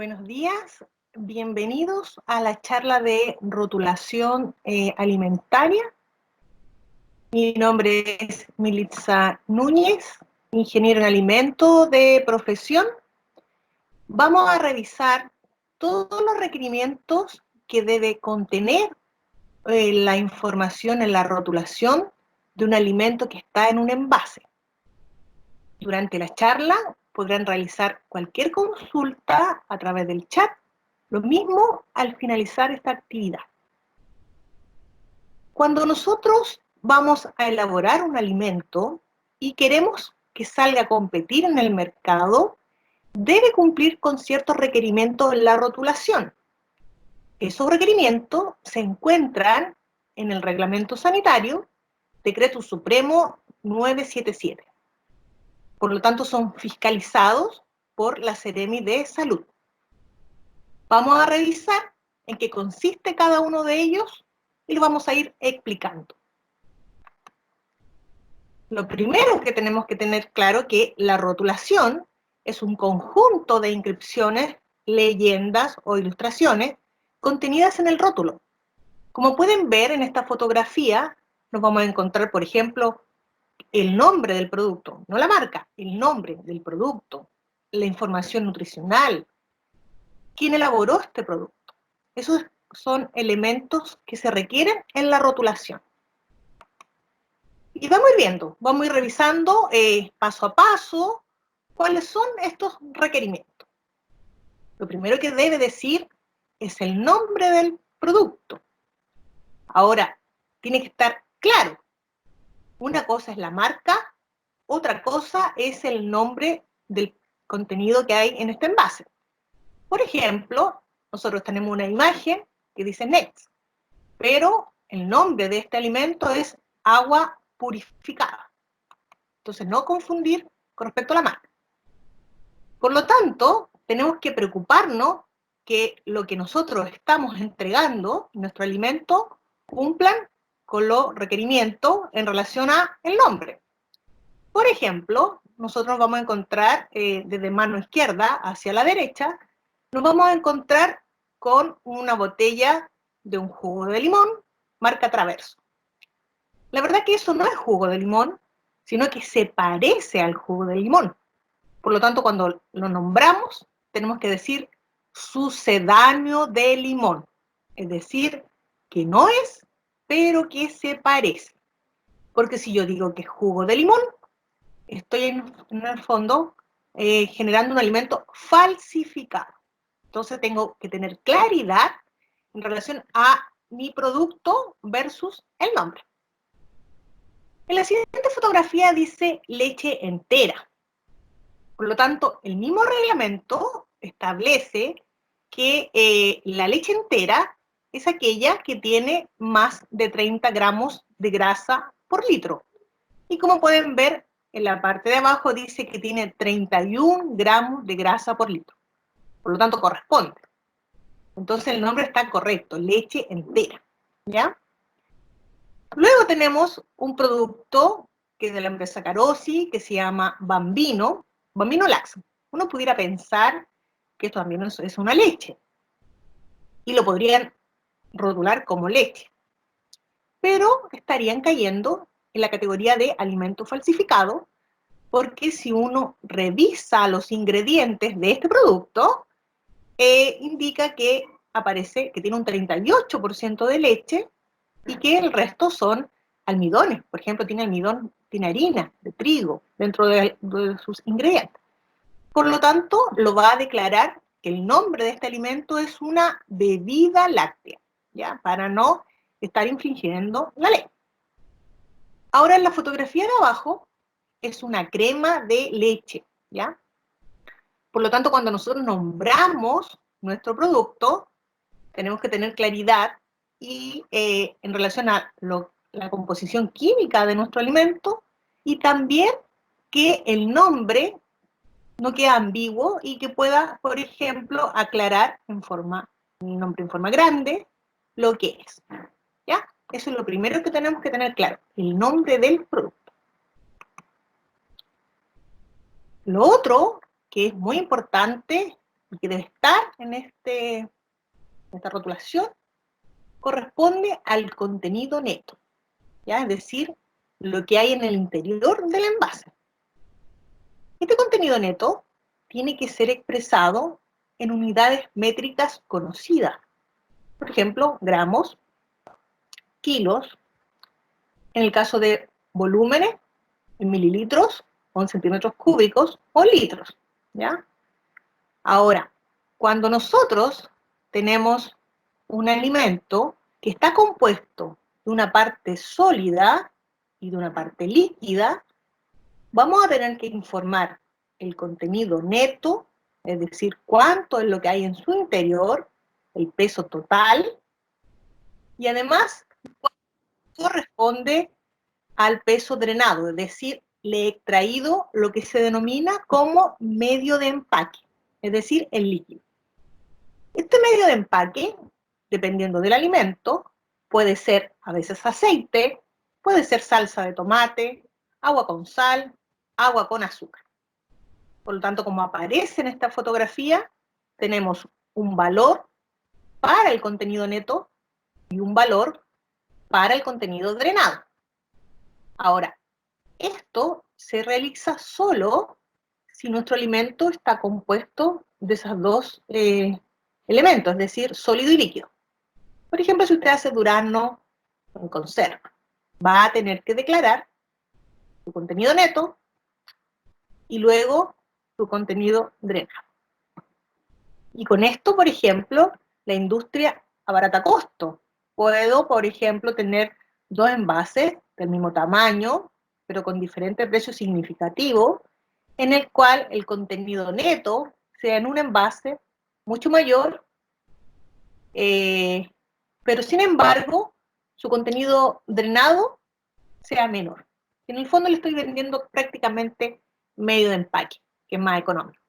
Buenos días, bienvenidos a la charla de rotulación alimentaria. Mi nombre es Militza Núñez, ingeniero en alimentos de profesión. Vamos a revisar todos los requerimientos que debe contener la información en la rotulación de un alimento que está en un envase. Durante la charla podrán realizar cualquier consulta a través del chat, lo mismo al finalizar esta actividad. Cuando nosotros vamos a elaborar un alimento y queremos que salga a competir en el mercado, debe cumplir con ciertos requerimientos en la rotulación. Esos requerimientos se encuentran en el Reglamento Sanitario, Decreto Supremo 977. Por lo tanto, son fiscalizados por la Seremi de Salud. Vamos a revisar en qué consiste cada uno de ellos y lo vamos a ir explicando. Lo primero que tenemos que tener claro es que la rotulación es un conjunto de inscripciones, leyendas o ilustraciones contenidas en el rótulo. Como pueden ver en esta fotografía, nos vamos a encontrar, por ejemplo, el nombre del producto, no la marca, el nombre del producto, la información nutricional, quién elaboró este producto. Esos son elementos que se requieren en la rotulación. Y vamos a ir viendo, vamos a ir revisando paso a paso cuáles son estos requerimientos. Lo primero que debe decir es el nombre del producto. Ahora, tiene que estar claro. Una cosa es la marca, otra cosa es el nombre del contenido que hay en este envase. Por ejemplo, nosotros tenemos una imagen que dice Next, pero el nombre de este alimento es agua purificada. Entonces, no confundir con respecto a la marca. Por lo tanto, tenemos que preocuparnos que lo que nosotros estamos entregando, nuestro alimento, cumplan con los requerimientos en relación a el nombre. Por ejemplo, nosotros vamos a encontrar desde mano izquierda hacia la derecha, nos vamos a encontrar con una botella de un jugo de limón, marca Traverso. La verdad que eso no es jugo de limón, sino que se parece al jugo de limón. Por lo tanto, cuando lo nombramos, tenemos que decir sucedáneo de limón. Es decir, que no es, pero que se parece. Porque si yo digo que es jugo de limón, estoy en el fondo generando un alimento falsificado. Entonces tengo que tener claridad en relación a mi producto versus el nombre. En la siguiente fotografía dice leche entera. Por lo tanto, el mismo reglamento establece que la leche entera es aquella que tiene más de 30 gramos de grasa por litro. Y como pueden ver, en la parte de abajo dice que tiene 31 gramos de grasa por litro. Por lo tanto, corresponde. Entonces el nombre está correcto, leche entera. ¿Ya? Luego tenemos un producto que es de la empresa Carosi, que se llama Bambino Lax. Uno pudiera pensar que esto también es una leche, y lo podrían rotular como leche, pero estarían cayendo en la categoría de alimento falsificado, porque si uno revisa los ingredientes de este producto, indica que aparece que tiene un 38% de leche y que el resto son almidones. Por ejemplo, tiene almidón, tiene harina de trigo dentro de sus ingredientes. Por lo tanto, lo va a declarar que el nombre de este alimento es una bebida láctea, ¿ya? Para no estar infringiendo la ley. Ahora, en la fotografía de abajo es una crema de leche, ¿ya? Por lo tanto, cuando nosotros nombramos nuestro producto, tenemos que tener claridad y en relación a la composición química de nuestro alimento, y también que el nombre no quede ambiguo y que pueda, por ejemplo, aclarar un nombre en forma grande lo que es. ¿Ya? Eso es lo primero que tenemos que tener claro, el nombre del producto. Lo otro que es muy importante y que debe estar en esta rotulación corresponde al contenido neto, ¿ya? Es decir, lo que hay en el interior del envase. Este contenido neto tiene que ser expresado en unidades métricas conocidas, por ejemplo, gramos, kilos, en el caso de volúmenes, en mililitros, o en centímetros cúbicos, o litros, ¿ya? Ahora, cuando nosotros tenemos un alimento que está compuesto de una parte sólida y de una parte líquida, vamos a tener que informar el contenido neto, es decir, cuánto es lo que hay en su interior, el peso total, y además corresponde al peso drenado, es decir, le he extraído lo que se denomina como medio de empaque, es decir, el líquido. Este medio de empaque, dependiendo del alimento, puede ser a veces aceite, puede ser salsa de tomate, agua con sal, agua con azúcar. Por lo tanto, como aparece en esta fotografía, tenemos un valor para el contenido neto y un valor para el contenido drenado. Ahora, esto se realiza solo si nuestro alimento está compuesto de esos dos elementos, es decir, sólido y líquido. Por ejemplo, si usted hace durazno en conserva, va a tener que declarar su contenido neto y luego su contenido drenado. Y con esto, por ejemplo, la industria abarata costo. Puedo, por ejemplo, tener dos envases del mismo tamaño, pero con diferente precio significativo, en el cual el contenido neto sea en un envase mucho mayor, pero sin embargo, su contenido drenado sea menor. En el fondo le estoy vendiendo prácticamente medio de empaque, que es más económico.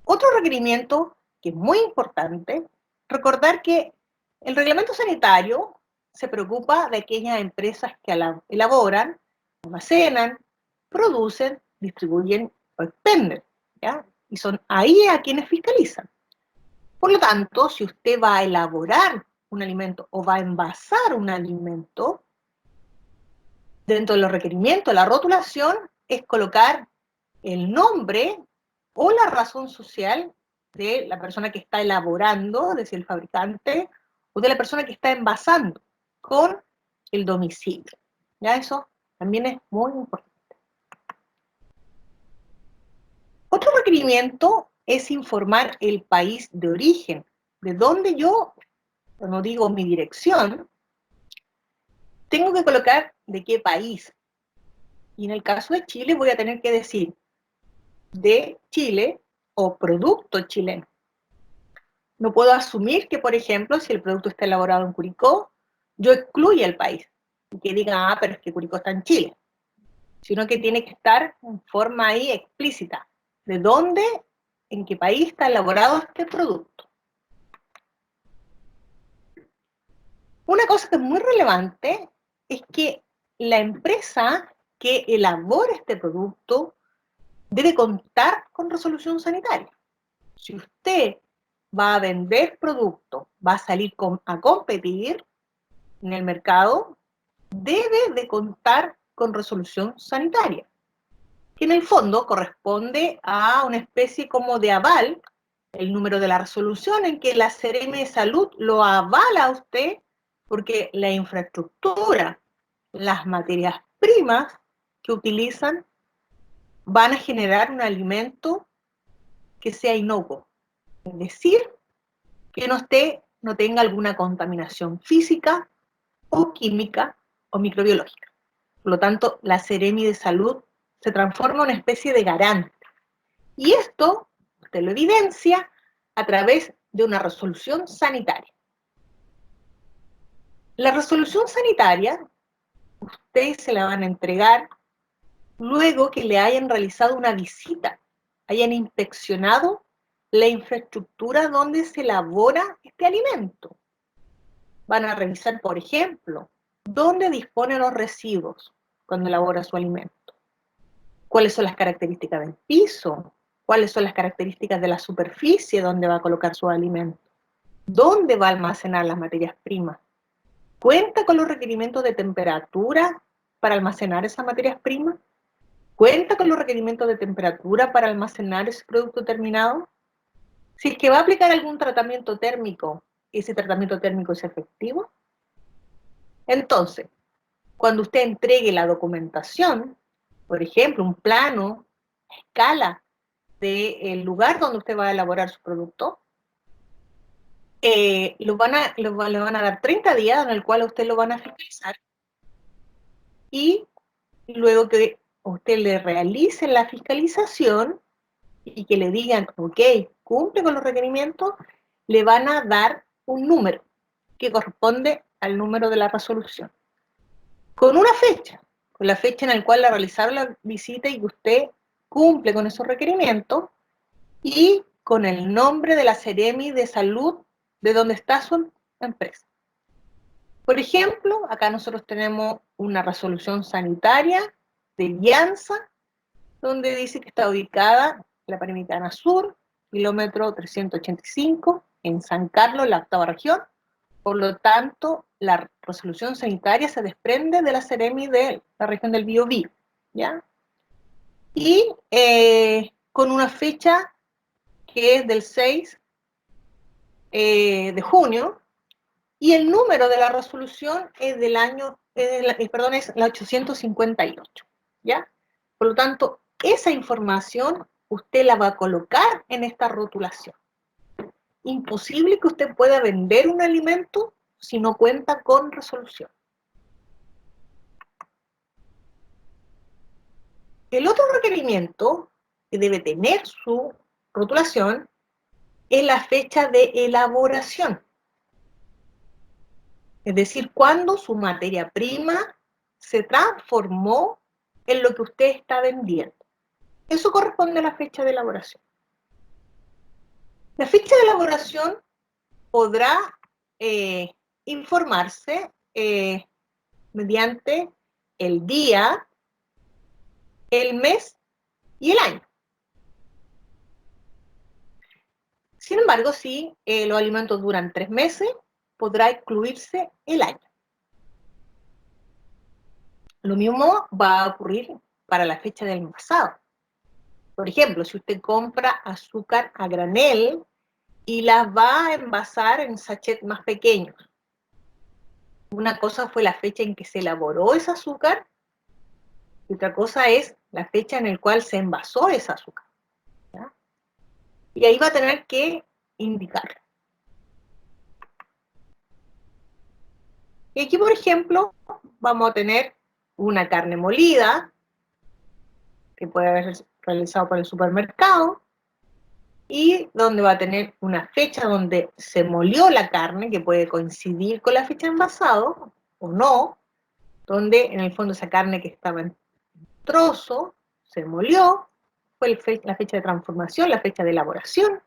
Otro requerimiento que es muy importante, recordar que el reglamento sanitario se preocupa de aquellas empresas que elaboran, almacenan, producen, distribuyen o expenden, ¿ya? Y son ahí a quienes fiscalizan. Por lo tanto, si usted va a elaborar un alimento o va a envasar un alimento, dentro de los requerimientos de la rotulación es colocar el nombre o la razón social de la persona que está elaborando, es decir, el fabricante, o de la persona que está envasando, con el domicilio. ¿Ya? Eso también es muy importante. Otro requerimiento es informar el país de origen, de donde yo, no digo mi dirección, tengo que colocar de qué país. Y en el caso de Chile voy a tener que decir de Chile o producto chileno. No puedo asumir que, por ejemplo, si el producto está elaborado en Curicó, yo excluya el país y que diga, pero es que Curicó está en Chile, sino que tiene que estar en forma ahí explícita de dónde, en qué país está elaborado este producto. Una cosa que es muy relevante es que la empresa que elabora este producto debe contar con resolución sanitaria. Si usted va a vender producto, va a salir a competir en el mercado, debe de contar con resolución sanitaria, que en el fondo corresponde a una especie como de aval, el número de la resolución en que la Seremi de Salud lo avala a usted, porque la infraestructura, las materias primas que utilizan van a generar un alimento que sea inocuo, es decir, que no tenga alguna contaminación física o química o microbiológica. Por lo tanto, la Seremi de Salud se transforma en una especie de garante. Y esto usted lo evidencia a través de una resolución sanitaria. La resolución sanitaria, ustedes se la van a entregar luego que le hayan realizado una visita, hayan inspeccionado la infraestructura donde se elabora este alimento. Van a revisar, por ejemplo, dónde dispone los residuos cuando elabora su alimento. cuáles son las características del piso, cuáles son las características de la superficie donde va a colocar su alimento, dónde va a almacenar las materias primas, cuenta con los requerimientos de temperatura para almacenar esas materias primas, cuenta con los requerimientos de temperatura para almacenar ese producto terminado. Si es que va a aplicar algún tratamiento térmico, ese tratamiento térmico es efectivo. Entonces, cuando usted entregue la documentación, por ejemplo, un plano, escala del lugar donde usted va a elaborar su producto, le van a dar 30 días en el cual usted lo van a fiscalizar y luego que usted le realice la fiscalización y que le digan, ok, cumple con los requerimientos, le van a dar un número que corresponde al número de la resolución. Con una fecha, con la fecha en la cual le realizaron la visita y que usted cumple con esos requerimientos, y con el nombre de la Seremi de Salud de donde está su empresa. Por ejemplo, acá nosotros tenemos una resolución sanitaria de Llanza, donde dice que está ubicada en la Panamericana Sur, kilómetro 385, en San Carlos, la octava región. Por lo tanto, la resolución sanitaria se desprende de la Seremi de la región del Biobío, ¿ya? Y con una fecha que es del 6 de junio, y el número de la resolución es del año, es la 858, ¿ya? Por lo tanto, esa información usted la va a colocar en esta rotulación. Imposible que usted pueda vender un alimento si no cuenta con resolución. El otro requerimiento que debe tener su rotulación es la fecha de elaboración. Es decir, cuando su materia prima se transformó en lo que usted está vendiendo. Eso corresponde a la fecha de elaboración. La fecha de elaboración podrá informarse mediante el día, el mes y el año. Sin embargo, si los alimentos duran 3 meses, podrá incluirse el año. Lo mismo va a ocurrir para la fecha del envasado. Por ejemplo, si usted compra azúcar a granel y las va a envasar en sachets más pequeños, una cosa fue la fecha en que se elaboró ese azúcar y otra cosa es la fecha en la cual se envasó ese azúcar, ¿ya? Y ahí va a tener que indicarlo. Y aquí, por ejemplo, vamos a tener una carne molida, que puede haber realizado por el supermercado, y donde va a tener una fecha donde se molió la carne, que puede coincidir con la fecha de envasado, o no, donde en el fondo esa carne que estaba en trozo se molió, fue la fecha de transformación, la fecha de elaboración,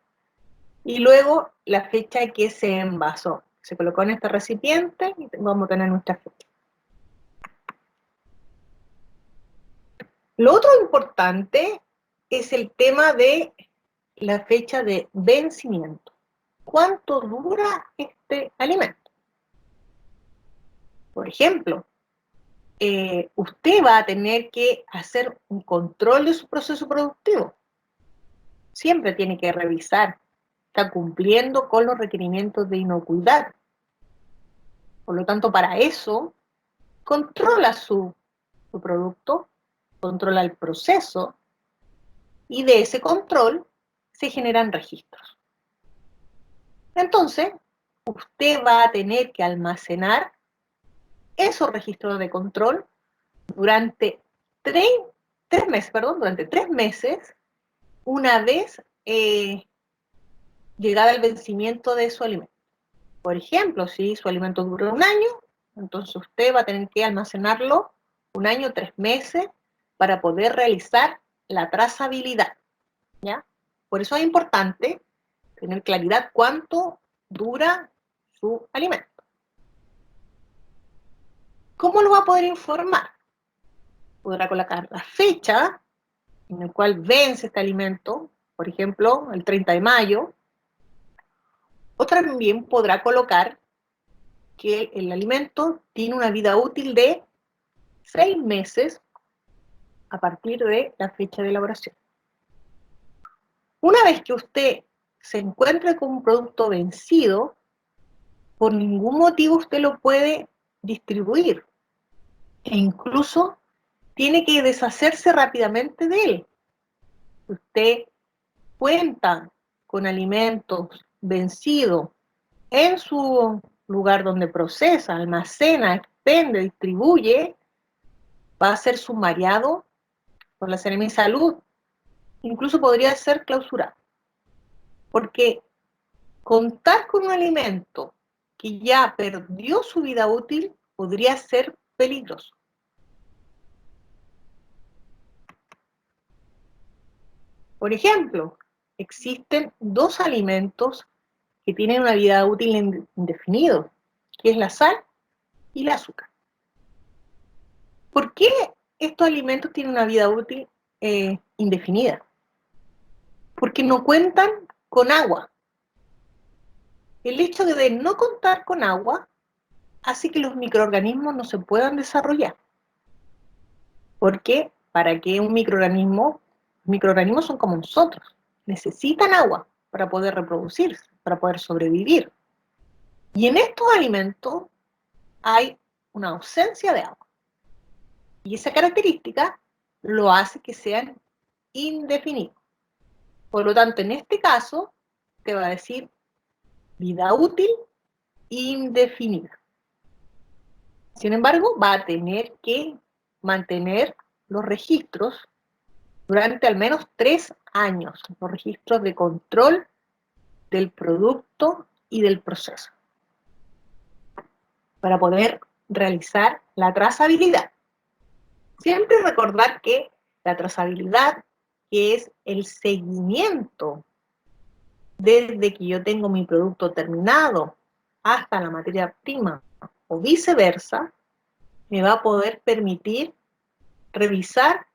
y luego la fecha que se envasó. Se colocó en este recipiente y vamos a tener nuestra fecha. Lo otro importante es el tema de la fecha de vencimiento. ¿Cuánto dura este alimento? Por ejemplo, usted va a tener que hacer un control de su proceso productivo. Siempre tiene que revisar, está cumpliendo con los requerimientos de inocuidad. Por lo tanto, para eso, controla su producto, controla el proceso, y de ese control se generan registros. Entonces, usted va a tener que almacenar esos registros de control durante 3 meses, una vez llegada el vencimiento de su alimento. Por ejemplo, si su alimento dura un año, entonces usted va a tener que almacenarlo un año, 3 meses, para poder realizar la trazabilidad, ¿ya? Por eso es importante tener claridad cuánto dura su alimento. ¿Cómo lo va a poder informar? Podrá colocar la fecha en el cual vence este alimento, por ejemplo, el 30 de mayo, o también podrá colocar que el alimento tiene una vida útil de 6 meses a partir de la fecha de elaboración. Una vez que usted se encuentre con un producto vencido, por ningún motivo usted lo puede distribuir, e incluso tiene que deshacerse rápidamente de él. Usted cuenta con alimentos vencidos en su lugar donde procesa, almacena, expende, distribuye, va a ser sumariado por la Seremi de Salud, incluso podría ser clausurado. Porque contar con un alimento que ya perdió su vida útil podría ser peligroso. Por ejemplo, existen 2 alimentos que tienen una vida útil indefinida, que es la sal y el azúcar. ¿Por qué estos alimentos tienen una vida útil indefinida? Porque no cuentan con agua. El hecho de no contar con agua hace que los microorganismos no se puedan desarrollar. Porque para que un microorganismo, los microorganismos son como nosotros, necesitan agua para poder reproducirse, para poder sobrevivir. Y en estos alimentos hay una ausencia de agua. Y esa característica lo hace que sean indefinidos. Por lo tanto, en este caso, te va a decir vida útil indefinida. Sin embargo, va a tener que mantener los registros durante al menos 3 años, los registros de control del producto y del proceso, para poder realizar la trazabilidad. Siempre recordar que la trazabilidad, que es el seguimiento desde que yo tengo mi producto terminado hasta la materia prima o viceversa, me va a poder permitir revisar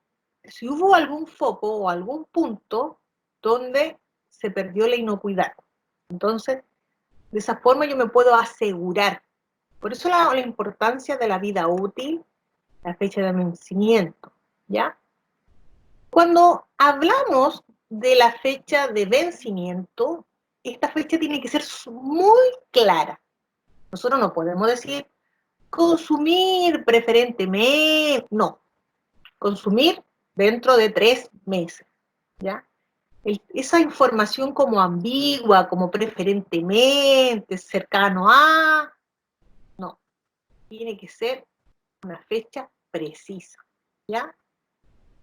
si hubo algún foco o algún punto donde se perdió la inocuidad. Entonces, de esa forma yo me puedo asegurar. Por eso la importancia de la vida útil, la fecha de vencimiento, ¿ya? Cuando hablamos de la fecha de vencimiento, esta fecha tiene que ser muy clara. Nosotros no podemos decir consumir preferentemente, no. Consumir dentro de 3 meses, ¿ya? Esa información como ambigua, como preferentemente, cercano a, no. Tiene que ser una fecha precisa, ¿ya?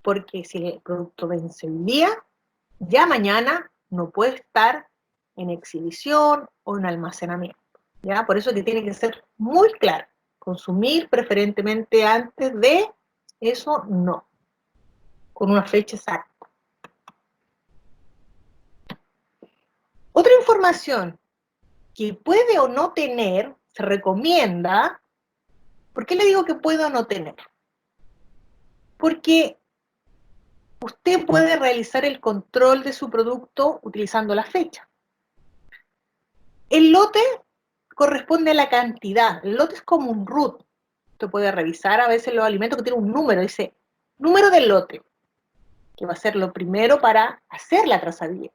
Porque si el producto vence hoy día, ya mañana no puede estar en exhibición o en almacenamiento, ¿ya? Por eso que tiene que ser muy claro. Consumir preferentemente antes de eso, no. Con una fecha exacta. Otra información que puede o no tener, se recomienda. ¿Por qué le digo que puede o no tener? Porque usted puede realizar el control de su producto utilizando la fecha. El lote corresponde a la cantidad. El lote es como un root. Usted puede revisar a veces los alimentos que tienen un número. Dice, número del lote, que va a ser lo primero para hacer la trazabilidad.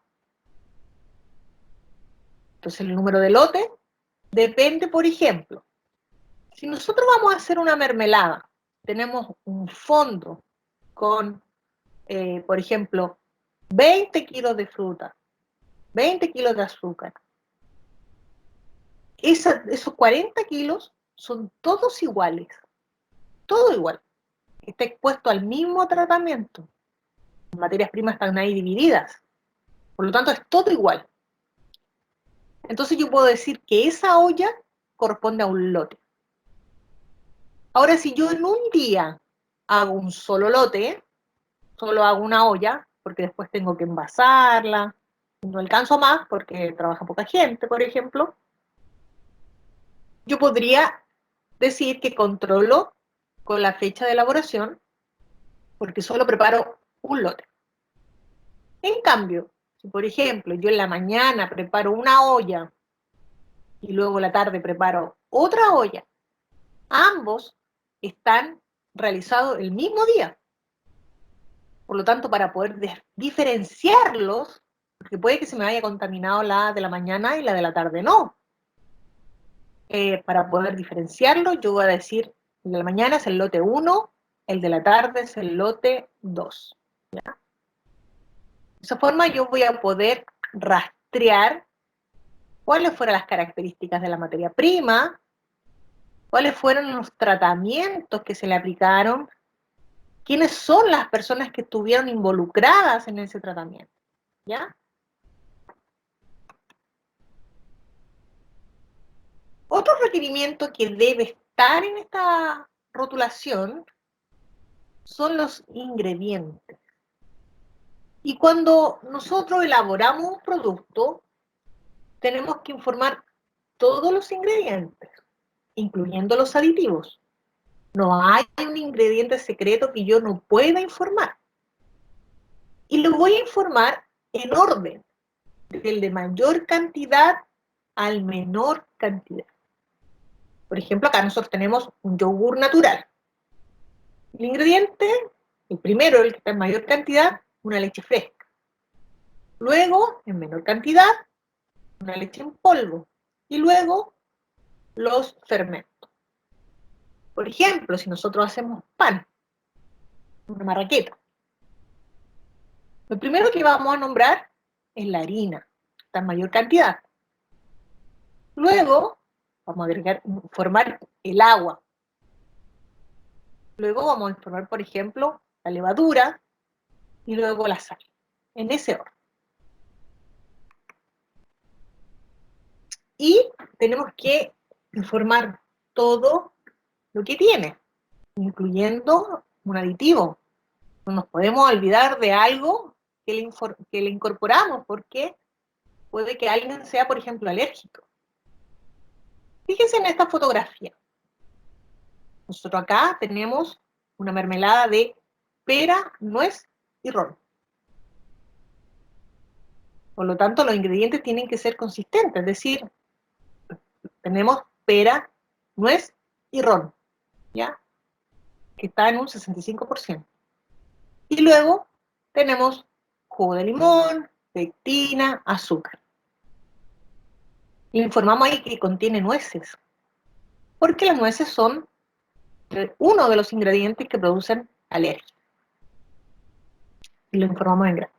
Entonces el número del lote depende, por ejemplo, si nosotros vamos a hacer una mermelada, tenemos un fondo con, por ejemplo, 20 kilos de fruta, 20 kilos de azúcar. Esos 40 kilos son todos iguales, todo igual. Está expuesto al mismo tratamiento. Las materias primas están ahí divididas. Por lo tanto, es todo igual. Entonces yo puedo decir que esa olla corresponde a un lote. Ahora, si yo en un día hago un solo lote, solo hago una olla, porque después tengo que envasarla, no alcanzo más porque trabaja poca gente, por ejemplo, yo podría decir que controlo con la fecha de elaboración porque solo preparo un lote. En cambio, si por ejemplo yo en la mañana preparo una olla y luego en la tarde preparo otra olla, ambos están realizados el mismo día. Por lo tanto, para poder diferenciarlos, porque puede que se me haya contaminado la de la mañana y la de la tarde no. Para poder diferenciarlo, yo voy a decir, el de la mañana es el lote 1, el de la tarde es el lote 2. ¿Ya? De esa forma yo voy a poder rastrear cuáles fueron las características de la materia prima, cuáles fueron los tratamientos que se le aplicaron, quiénes son las personas que estuvieron involucradas en ese tratamiento. ¿Ya? Otro requerimiento que debe estar en esta rotulación son los ingredientes. Y cuando nosotros elaboramos un producto, tenemos que informar todos los ingredientes, incluyendo los aditivos. No hay un ingrediente secreto que yo no pueda informar. Y lo voy a informar en orden, del de mayor cantidad al menor cantidad. Por ejemplo, acá nosotros tenemos un yogur natural. El ingrediente, el primero, el que está en mayor cantidad, una leche fresca. Luego, en menor cantidad, una leche en polvo. Y luego, los fermentos. Por ejemplo, si nosotros hacemos pan, una marraqueta, lo primero que vamos a nombrar es la harina, está en mayor cantidad. Luego, vamos a agregar, formar el agua. Luego vamos a formar, por ejemplo, la levadura y luego la sal, en ese orden. Y tenemos que informar todo lo que tiene, incluyendo un aditivo. No nos podemos olvidar de algo que le incorporamos, porque puede que alguien sea, por ejemplo, alérgico. Fíjense en esta fotografía. Nosotros acá tenemos una mermelada de pera, nuez y ron. Por lo tanto, los ingredientes tienen que ser consistentes, es decir, tenemos pera, nuez y ron, ¿ya? Que está en un 65%. Y luego tenemos jugo de limón, pectina, azúcar. Le informamos ahí que contiene nueces, porque las nueces son uno de los ingredientes que producen alergia. Y lo informamos en grande.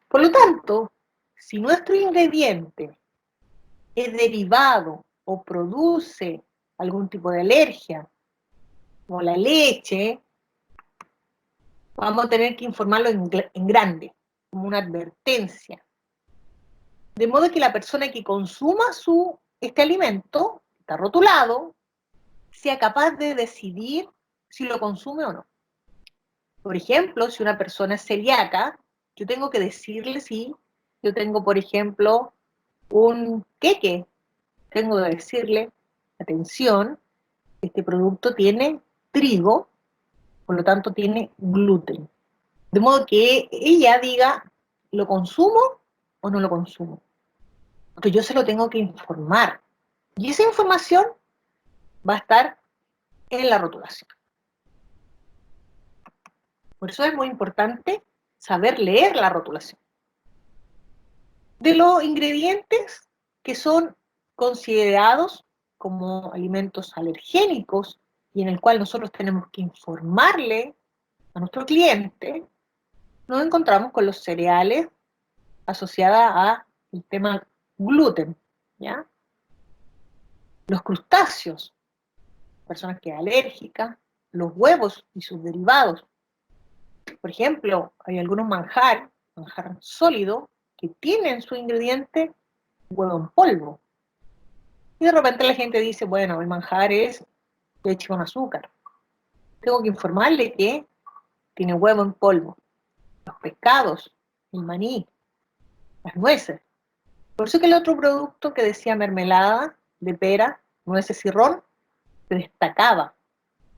Por lo tanto, si nuestro ingrediente es derivado o produce algún tipo de alergia, como la leche, vamos a tener que informarlo en grande, como una advertencia. De modo que la persona que consuma este alimento, está rotulado, sea capaz de decidir si lo consume o no. Por ejemplo, si una persona es celíaca, yo tengo que decirle si yo tengo, por ejemplo, un queque. Tengo que decirle, atención, este producto tiene trigo, por lo tanto tiene gluten. De modo que ella diga, ¿lo consumo o no lo consumo? Porque yo se lo tengo que informar. Y esa información va a estar en la rotulación. Por eso es muy importante saber leer la rotulación. De los ingredientes que son considerados como alimentos alergénicos y en el cual nosotros tenemos que informarle a nuestro cliente, nos encontramos con los cereales asociados al tema gluten, ¿ya? Los crustáceos, personas que es alérgica, los huevos y sus derivados. Por ejemplo, hay algunos manjar sólido, que tienen su ingrediente huevo en polvo. Y de repente la gente dice, bueno, el manjar es leche con azúcar. Tengo que informarle que tiene huevo en polvo. Los pescados, el maní, las nueces. Por eso que el otro producto que decía mermelada de pera, nueces y ron, se destacaba,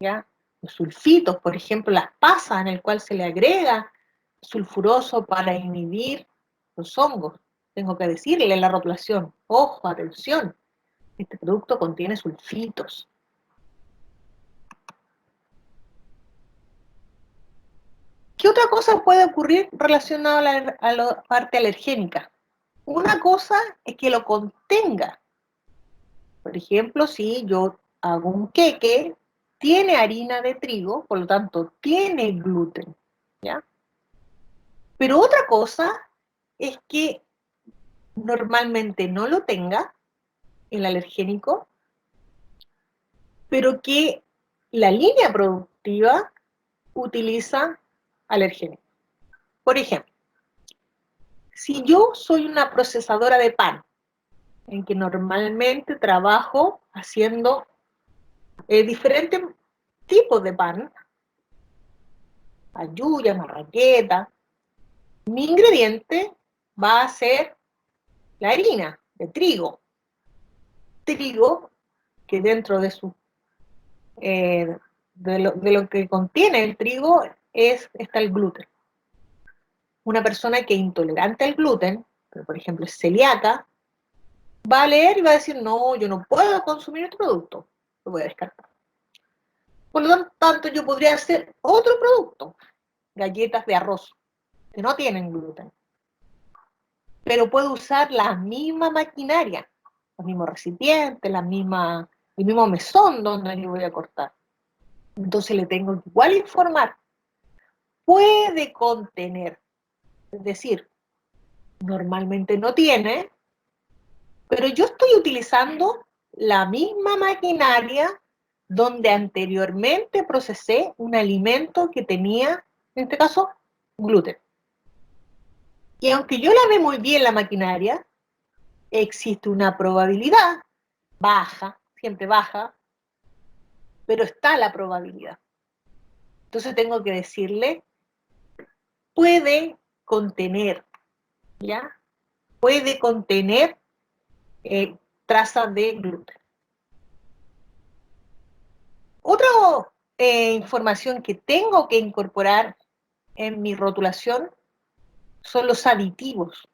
¿ya? Los sulfitos, por ejemplo, las pasas en el cual se le agrega sulfuroso para inhibir los hongos. Tengo que decirle en la rotulación, ojo, atención, este producto contiene sulfitos. ¿Qué otra cosa puede ocurrir relacionada a la parte alergénica? Una cosa es que lo contenga. Por ejemplo, si yo hago un queque, tiene harina de trigo, por lo tanto, tiene gluten, ¿ya? Pero otra cosa es que normalmente no lo tenga, el alergénico, pero que la línea productiva utiliza alergénicos. Por ejemplo, si yo soy una procesadora de pan, en que normalmente trabajo haciendo diferentes tipos de pan, ayuya, marraqueta, mi ingrediente va a ser la harina de trigo. Trigo que dentro de su de lo que contiene el trigo está el gluten. Una persona que es intolerante al gluten, pero por ejemplo es celíaca, va a leer y va a decir, no, yo no puedo consumir este producto, lo voy a descartar. Por lo tanto, yo podría hacer otro producto, galletas de arroz, que no tienen gluten, pero puedo usar la misma maquinaria, los mismos recipientes, el mismo mesón donde yo voy a cortar. Entonces le tengo que igual informar. Puede contener, es decir, normalmente no tiene, pero yo estoy utilizando la misma maquinaria donde anteriormente procesé un alimento que tenía, en este caso, gluten. Y aunque yo lave muy bien la maquinaria, existe una probabilidad baja, siempre baja, pero está la probabilidad. Entonces tengo que decirle, puede contener, ¿ya? Puede contener trazas de gluten. Otra información que tengo que incorporar en mi rotulación son los aditivos.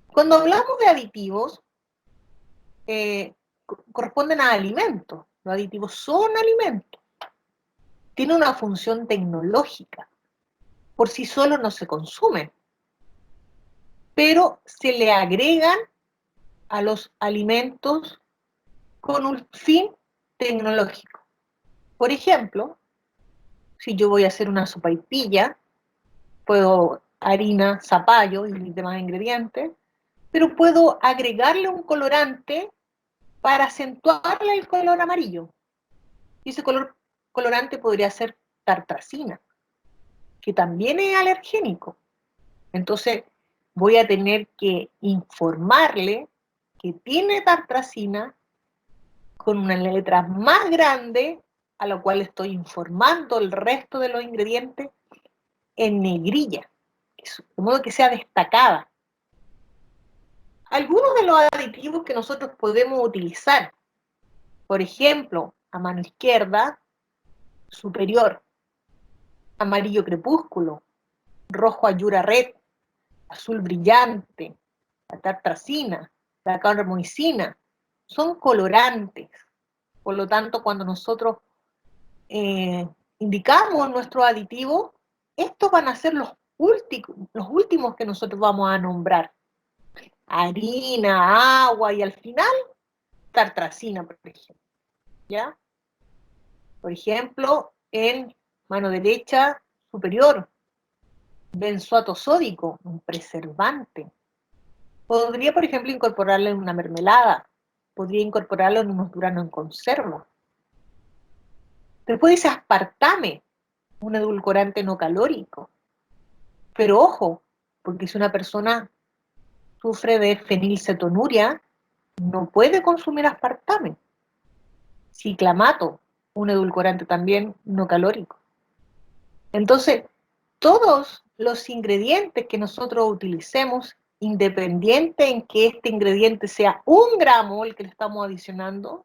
Cuando hablamos de aditivos, corresponden a alimentos. Los aditivos son alimentos. Tienen una función tecnológica. Por sí solos no se consumen, pero se le agregan a los alimentos con un fin tecnológico. Por ejemplo, si yo voy a hacer una sopaipilla, puedo harina, zapallo y demás ingredientes, pero puedo agregarle un colorante para acentuarle el color amarillo. Y ese colorante podría ser tartrazina, que también es alergénico. Entonces voy a tener que informarle que tiene tartrazina con una letra más grande, a lo cual estoy informando el resto de los ingredientes en negrilla, de modo que sea destacada. Algunos de los aditivos que nosotros podemos utilizar, por ejemplo, a mano izquierda, superior, amarillo crepúsculo, rojo ayura red, azul brillante, la tartrazina, la carmoicina, son colorantes. Por lo tanto, cuando nosotros indicamos nuestros aditivos, estos van a ser los últimos que nosotros vamos a nombrar. Harina, agua y al final, tartrazina, por ejemplo. ¿Ya? Por ejemplo, en mano derecha superior, benzoato sódico, un preservante. Podría, por ejemplo, incorporarlo en una mermelada. Podría incorporarlo en unos duranos en conserva. Después dice aspartame, un edulcorante no calórico. Pero ojo, porque si una persona sufre de fenilcetonuria, no puede consumir aspartame. Ciclamato, un edulcorante también no calórico. Entonces, todos los ingredientes que nosotros utilicemos, independiente en que este ingrediente sea 1 gramo el que le estamos adicionando,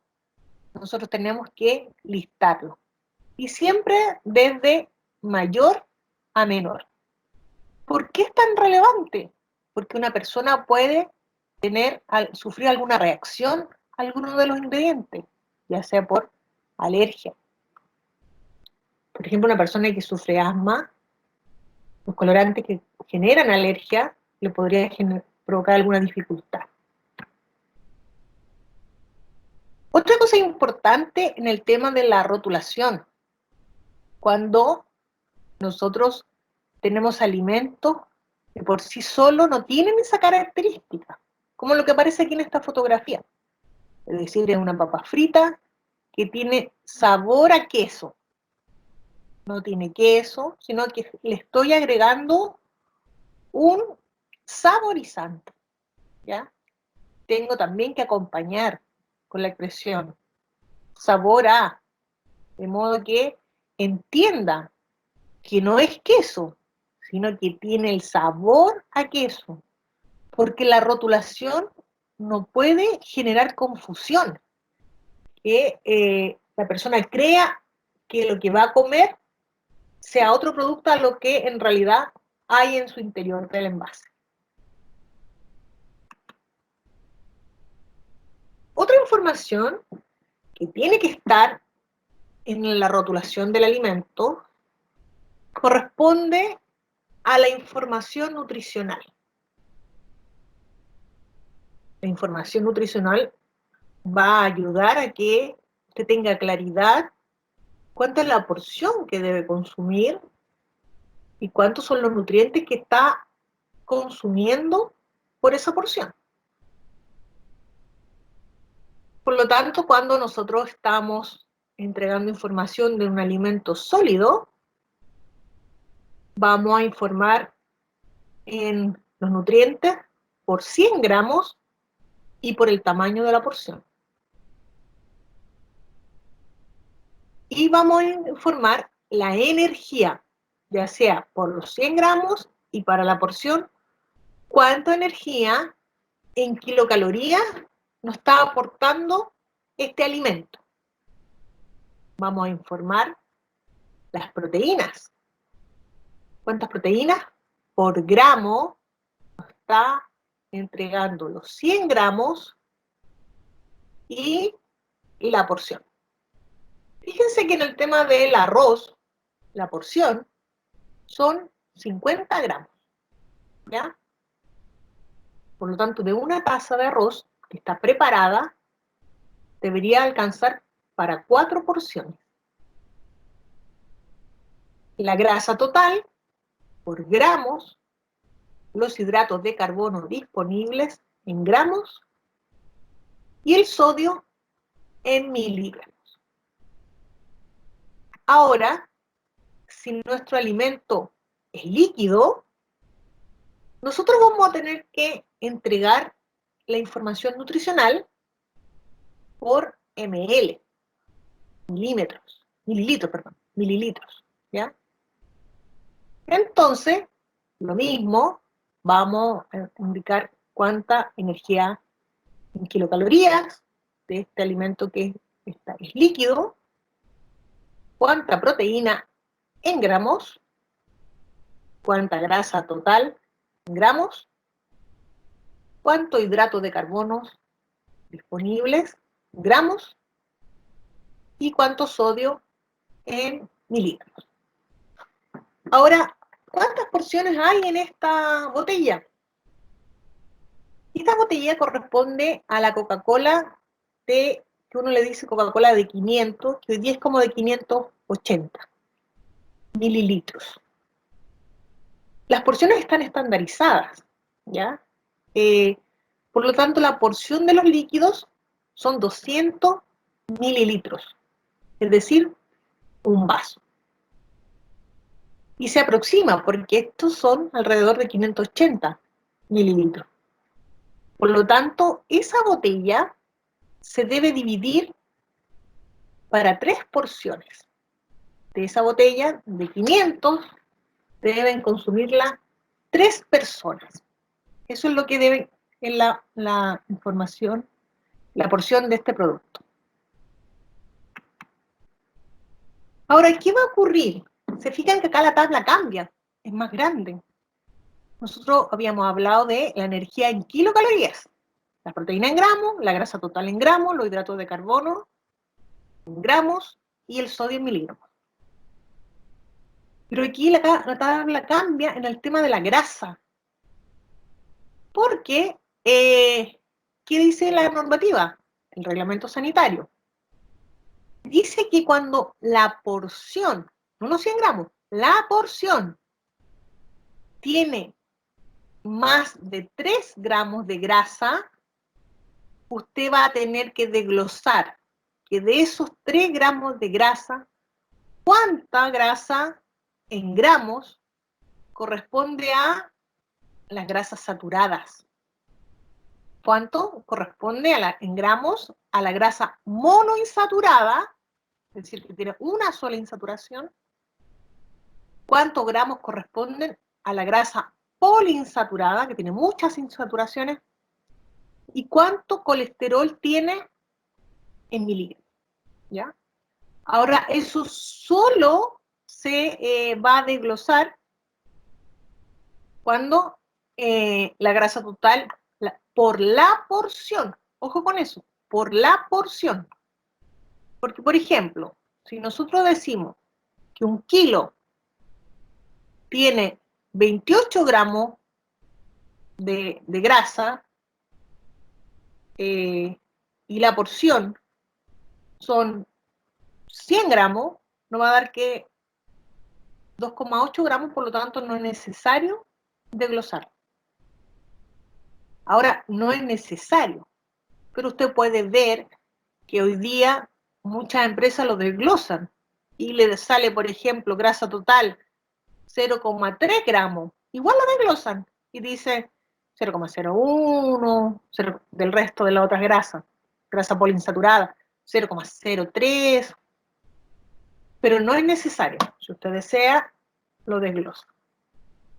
nosotros tenemos que listarlo. y siempre desde mayor a menor. ¿Por qué es tan relevante? Porque una persona puede sufrir alguna reacción a alguno de los ingredientes, ya sea por alergia. Por ejemplo, una persona que sufre asma, los colorantes que generan alergia le podría provocar alguna dificultad. Otra cosa importante en el tema de la rotulación, cuando nosotros tenemos alimentos que por sí solos no tienen esa característica, como lo que aparece aquí en esta fotografía. Es decir, es una papa frita que tiene sabor a queso. No tiene queso, sino que le estoy agregando un saborizante, ¿ya? Tengo también que acompañar con la expresión sabor a, de modo que entienda que no es queso, sino que tiene el sabor a queso, porque la rotulación no puede generar confusión, que la persona crea que lo que va a comer sea otro producto a lo que en realidad hay en su interior del envase. Otra información que tiene que estar en la rotulación del alimento corresponde a la información nutricional. La información nutricional va a ayudar a que usted tenga claridad cuánta es la porción que debe consumir y cuántos son los nutrientes que está consumiendo por esa porción. Por lo tanto, cuando nosotros estamos entregando información de un alimento sólido, vamos a informar en los nutrientes por 100 gramos y por el tamaño de la porción. Y vamos a informar la energía, ya sea por los 100 gramos y para la porción, cuánta energía en kilocalorías nos está aportando este alimento. Vamos a informar las proteínas. ¿Cuántas proteínas por gramo está entregando los 100 gramos y la porción? Fíjense que en el tema del arroz, la porción son 50 gramos, ¿ya? Por lo tanto, de una taza de arroz que está preparada, debería alcanzar para 4 porciones. La grasa total, por gramos, los hidratos de carbono disponibles en gramos y el sodio en miligramos. Ahora, si nuestro alimento es líquido, nosotros vamos a tener que entregar la información nutricional por ml, mililitros, ¿ya? Entonces, lo mismo, vamos a indicar cuánta energía en kilocalorías de este alimento que es líquido, cuánta proteína en gramos, cuánta grasa total en gramos, cuánto hidrato de carbono disponibles en gramos y cuánto sodio en miligramos. Ahora, ¿cuántas porciones hay en esta botella? Esta botella corresponde a la Coca-Cola que uno le dice Coca-Cola de 500, que hoy día es como de 580 mililitros. Las porciones están estandarizadas, ¿ya? Por lo tanto, la porción de los líquidos son 200 mililitros, es decir, un vaso. Y se aproxima, porque estos son alrededor de 580 mililitros. Por lo tanto, esa botella se debe dividir para 3 porciones. De esa botella de 500 deben consumirla 3 personas. Eso es lo que debe en la información, la porción de este producto. Ahora, ¿qué va a ocurrir? Se fijan que acá la tabla cambia, es más grande. Nosotros habíamos hablado de la energía en kilocalorías. La proteína en gramos, la grasa total en gramos, los hidratos de carbono en gramos y el sodio en miligramos. Pero aquí la tabla cambia en el tema de la grasa. Porque, ¿qué dice la normativa? El reglamento sanitario. Dice que cuando la porción, no los 100 gramos, la porción tiene más de 3 gramos de grasa, usted va a tener que desglosar que de esos 3 gramos de grasa, ¿cuánta grasa en gramos corresponde a las grasas saturadas? ¿Cuánto corresponde en gramos a la grasa monoinsaturada, es decir, que tiene una sola insaturación? ¿Cuántos gramos corresponden a la grasa poliinsaturada, que tiene muchas insaturaciones? ¿Y cuánto colesterol tiene en miligramos? ¿Ya? Ahora, eso solo se va a desglosar cuando la grasa total, por la porción, ojo con eso, por la porción. Porque, por ejemplo, si nosotros decimos que 1 kilo tiene 28 gramos de grasa y la porción son 100 gramos, nos va a dar que 2,8 gramos, por lo tanto no es necesario desglosar. Ahora, no es necesario, pero usted puede ver que hoy día muchas empresas lo desglosan y le sale, por ejemplo, grasa total 0,3 gramos, igual lo desglosan y dice 0,01 del resto de las otras grasas, grasa poliinsaturada, 0,03, pero no es necesario. Si usted desea, lo desglosa.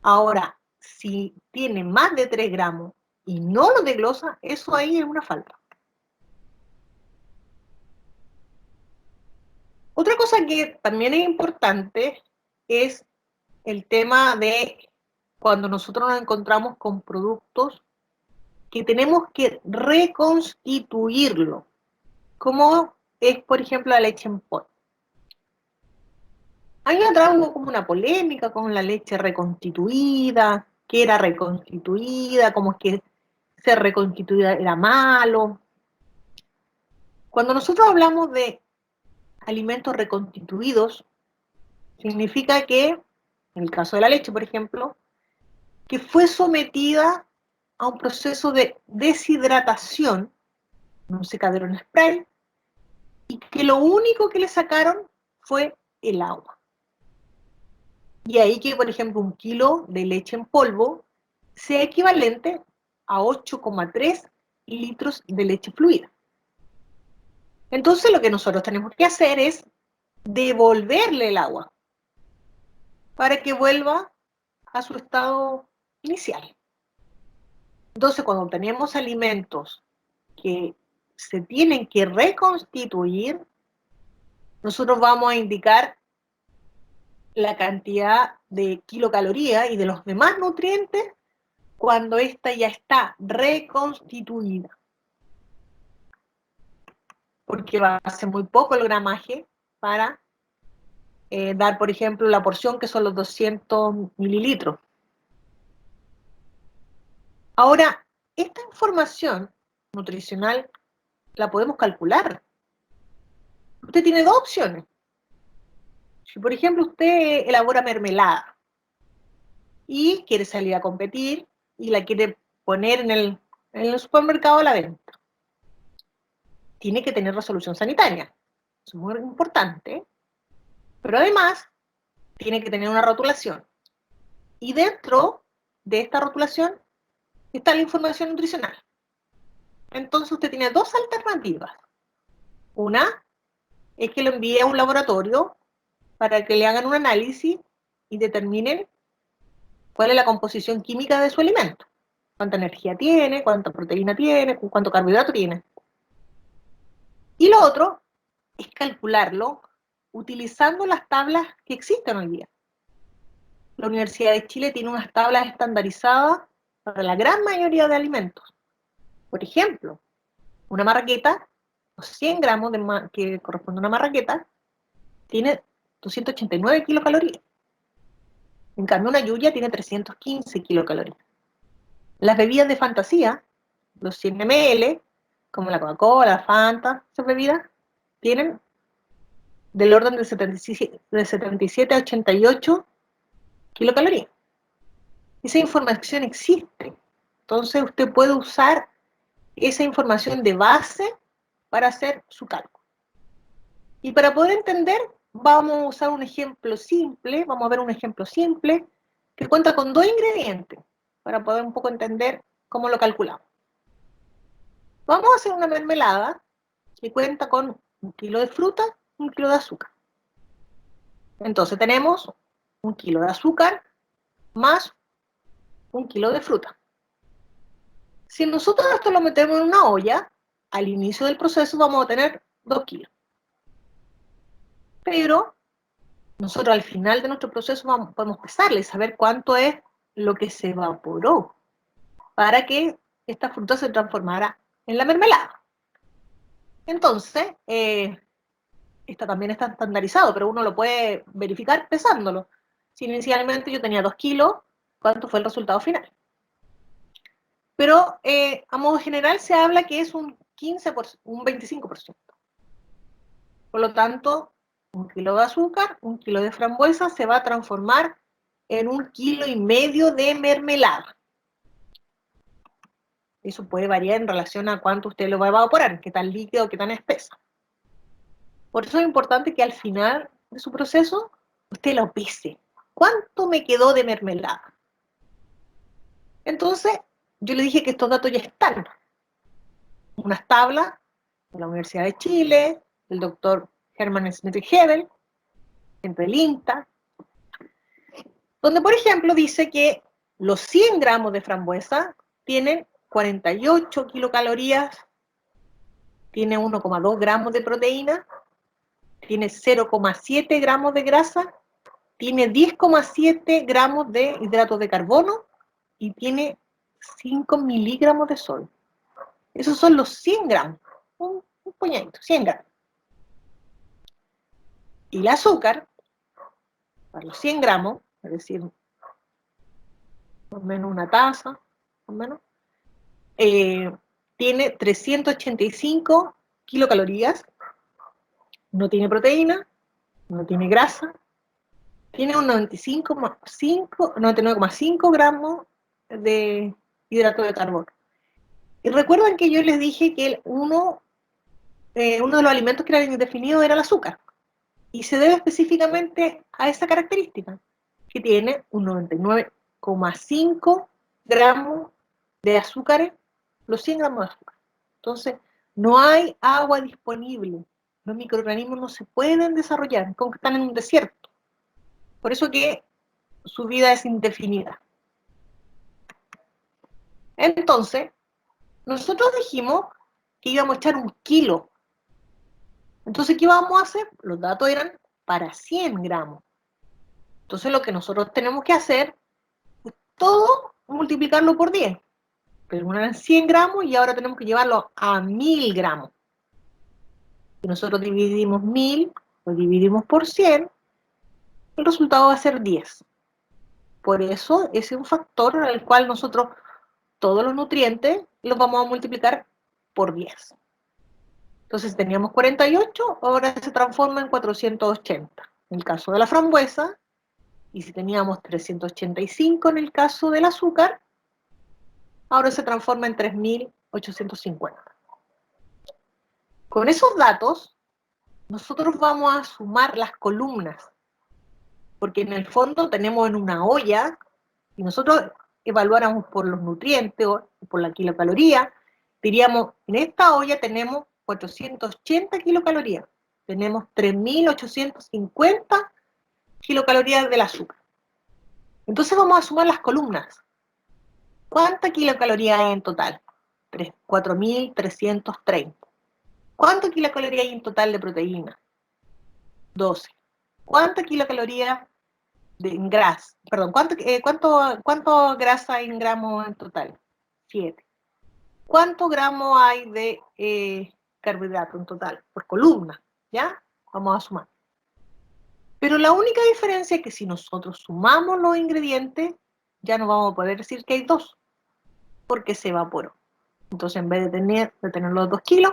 Ahora, si tiene más de 3 gramos y no lo desglosa, eso ahí es una falta. Otra cosa que también es importante es el tema de cuando nosotros nos encontramos con productos que tenemos que reconstituirlo, como es, por ejemplo, la leche en polvo. Hay atrás hubo como una polémica con la leche reconstituida, que era reconstituida, como es que ser reconstituida era malo. Cuando nosotros hablamos de alimentos reconstituidos, significa que, en el caso de la leche, por ejemplo, que fue sometida a un proceso de deshidratación, un secadero en spray, y que lo único que le sacaron fue el agua. Y ahí que, por ejemplo, 1 kilo de leche en polvo sea equivalente a 8,3 litros de leche fluida. Entonces lo que nosotros tenemos que hacer es devolverle el agua para que vuelva a su estado inicial. Entonces, cuando tenemos alimentos que se tienen que reconstituir, nosotros vamos a indicar la cantidad de kilocalorías y de los demás nutrientes cuando ésta ya está reconstituida. Porque va a ser muy poco el gramaje para dar, por ejemplo, la porción que son los 200 mililitros. Ahora, esta información nutricional la podemos calcular. Usted tiene 2 opciones. Si, por ejemplo, usted elabora mermelada y quiere salir a competir y la quiere poner en el supermercado a la venta, tiene que tener resolución sanitaria. Es muy importante, pero además tiene que tener una rotulación. Y dentro de esta rotulación está la información nutricional. Entonces usted tiene 2 alternativas. Una es que lo envíe a un laboratorio para que le hagan un análisis y determinen cuál es la composición química de su alimento. Cuánta energía tiene, cuánta proteína tiene, cuánto carbohidrato tiene. Y lo otro es calcularlo utilizando las tablas que existen hoy día. La Universidad de Chile tiene unas tablas estandarizadas para la gran mayoría de alimentos. Por ejemplo, una marraqueta, los 100 gramos que corresponde a una marraqueta, tiene 289 kilocalorías. En cambio, una yuya tiene 315 kilocalorías. Las bebidas de fantasía, los 100 ml, como la Coca-Cola, la Fanta, esas bebidas, tienen del orden de 77 a 88 kilocalorías. Esa información existe. Entonces usted puede usar esa información de base para hacer su cálculo. Y para poder entender, vamos a usar un ejemplo simple, vamos a ver un ejemplo simple que cuenta con 2 ingredientes para poder un poco entender cómo lo calculamos. Vamos a hacer una mermelada que cuenta con 1 kilo de fruta, 1 kilo de azúcar. Entonces tenemos 1 kilo de azúcar más 1 kilo de fruta. Si nosotros esto lo metemos en una olla, al inicio del proceso vamos a tener 2 kilos. Pero nosotros al final de nuestro proceso podemos pesarle y saber cuánto es lo que se evaporó para que esta fruta se transformara en la mermelada. Entonces, esto también está estandarizado, pero uno lo puede verificar pesándolo. Si inicialmente yo tenía 2 kilos, ¿cuánto fue el resultado final? Pero a modo general se habla que es un 15%, un 25%. Por lo tanto, 1 kilo de azúcar, 1 kilo de frambuesa se va a transformar en 1,5 kilos de mermelada. Eso puede variar en relación a cuánto usted lo va a evaporar, qué tan líquido, qué tan espesa. Por eso es importante que al final de su proceso usted lo pese. ¿Cuánto me quedó de mermelada? Entonces, yo le dije que estos datos ya están. Unas tablas de la Universidad de Chile, el doctor Hermann Schmidt-Hebel, entre el INTA, donde, por ejemplo, dice que los 100 gramos de frambuesa tienen 48 kilocalorías, tiene 1,2 gramos de proteína, tiene 0,7 gramos de grasa, tiene 10,7 gramos de hidratos de carbono y tiene 5 miligramos de sol. Esos son los 100 gramos, un puñadito, 100 gramos. Y el azúcar, para los 100 gramos, es decir, más o menos una taza, más o menos, tiene 385 kilocalorías, no tiene proteína, no tiene grasa, tiene un 99,5 gramos de hidrato de carbono. Y recuerdan que yo les dije que uno de los alimentos que era indefinido era el azúcar. Y se debe específicamente a esa característica, que tiene un 99,5 gramos de azúcares, los 100 gramos de azúcar. Entonces, no hay agua disponible. Los microorganismos no se pueden desarrollar, como que están en un desierto. Por eso que su vida es indefinida. Entonces, nosotros dijimos que íbamos a echar 1 kilo. Entonces, ¿qué vamos a hacer? Los datos eran para 100 gramos. Entonces, lo que nosotros tenemos que hacer es todo multiplicarlo por 10. Pero eran 100 gramos y ahora tenemos que llevarlo a 1000 gramos. Si nosotros dividimos 1000, lo dividimos por 100, el resultado va a ser 10. Por eso, ese es un factor al cual nosotros todos los nutrientes los vamos a multiplicar por 10. Entonces teníamos 48, ahora se transforma en 480 en el caso de la frambuesa, y si teníamos 385 en el caso del azúcar, ahora se transforma en 3850. Con esos datos, nosotros vamos a sumar las columnas, porque en el fondo tenemos en una olla, y nosotros evaluáramos por los nutrientes o por la kilocaloría, diríamos, en esta olla tenemos 480 kilocalorías, tenemos 3850 kilocalorías del azúcar. Entonces vamos a sumar las columnas. ¿Cuánta kilocaloría hay en total? 4.330. ¿Cuánto kilocaloría hay en total de proteína? 12. ¿Cuánta kilocaloría en grasa? Perdón, ¿cuánto grasa hay en gramos en total? 7. ¿Cuántos gramos hay de carbohidrato en total? Por columna, ¿ya? Vamos a sumar. Pero la única diferencia es que si nosotros sumamos los ingredientes, ya no vamos a poder decir que hay 2, porque se evaporó. Entonces, en vez de tener los 2 kilos,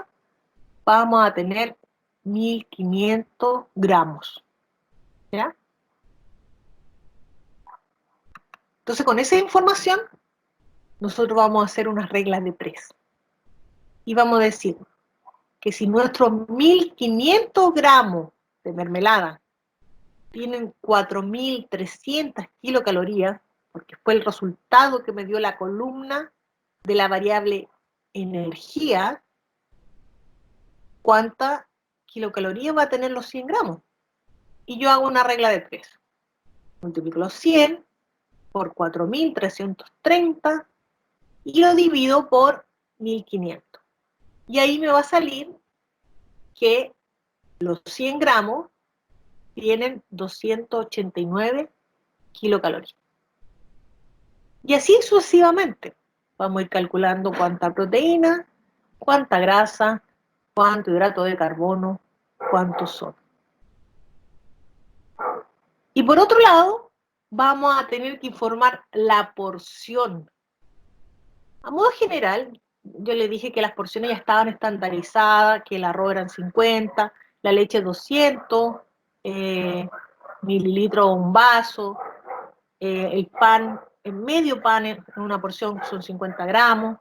vamos a tener 1500 gramos, ¿ya? Entonces, con esa información, nosotros vamos a hacer unas reglas de 3. Y vamos a decir que si nuestros 1500 gramos de mermelada tienen 4300 kilocalorías, porque fue el resultado que me dio la columna de la variable energía, ¿cuánta kilocalorías va a tener los 100 gramos? Y yo hago una regla de 3. Multiplico los 100 por 4330 y lo divido por 1500. Y ahí me va a salir que los 100 gramos tienen 289 kilocalorías. Y así sucesivamente. Vamos a ir calculando cuánta proteína, cuánta grasa, cuánto hidrato de carbono, cuántos son. Y por otro lado, vamos a tener que informar la porción. A modo general, yo le dije que las porciones ya estaban estandarizadas, que el arroz eran 50, la leche 200 mililitros un vaso, el pan, el medio pan en una porción son 50 gramos.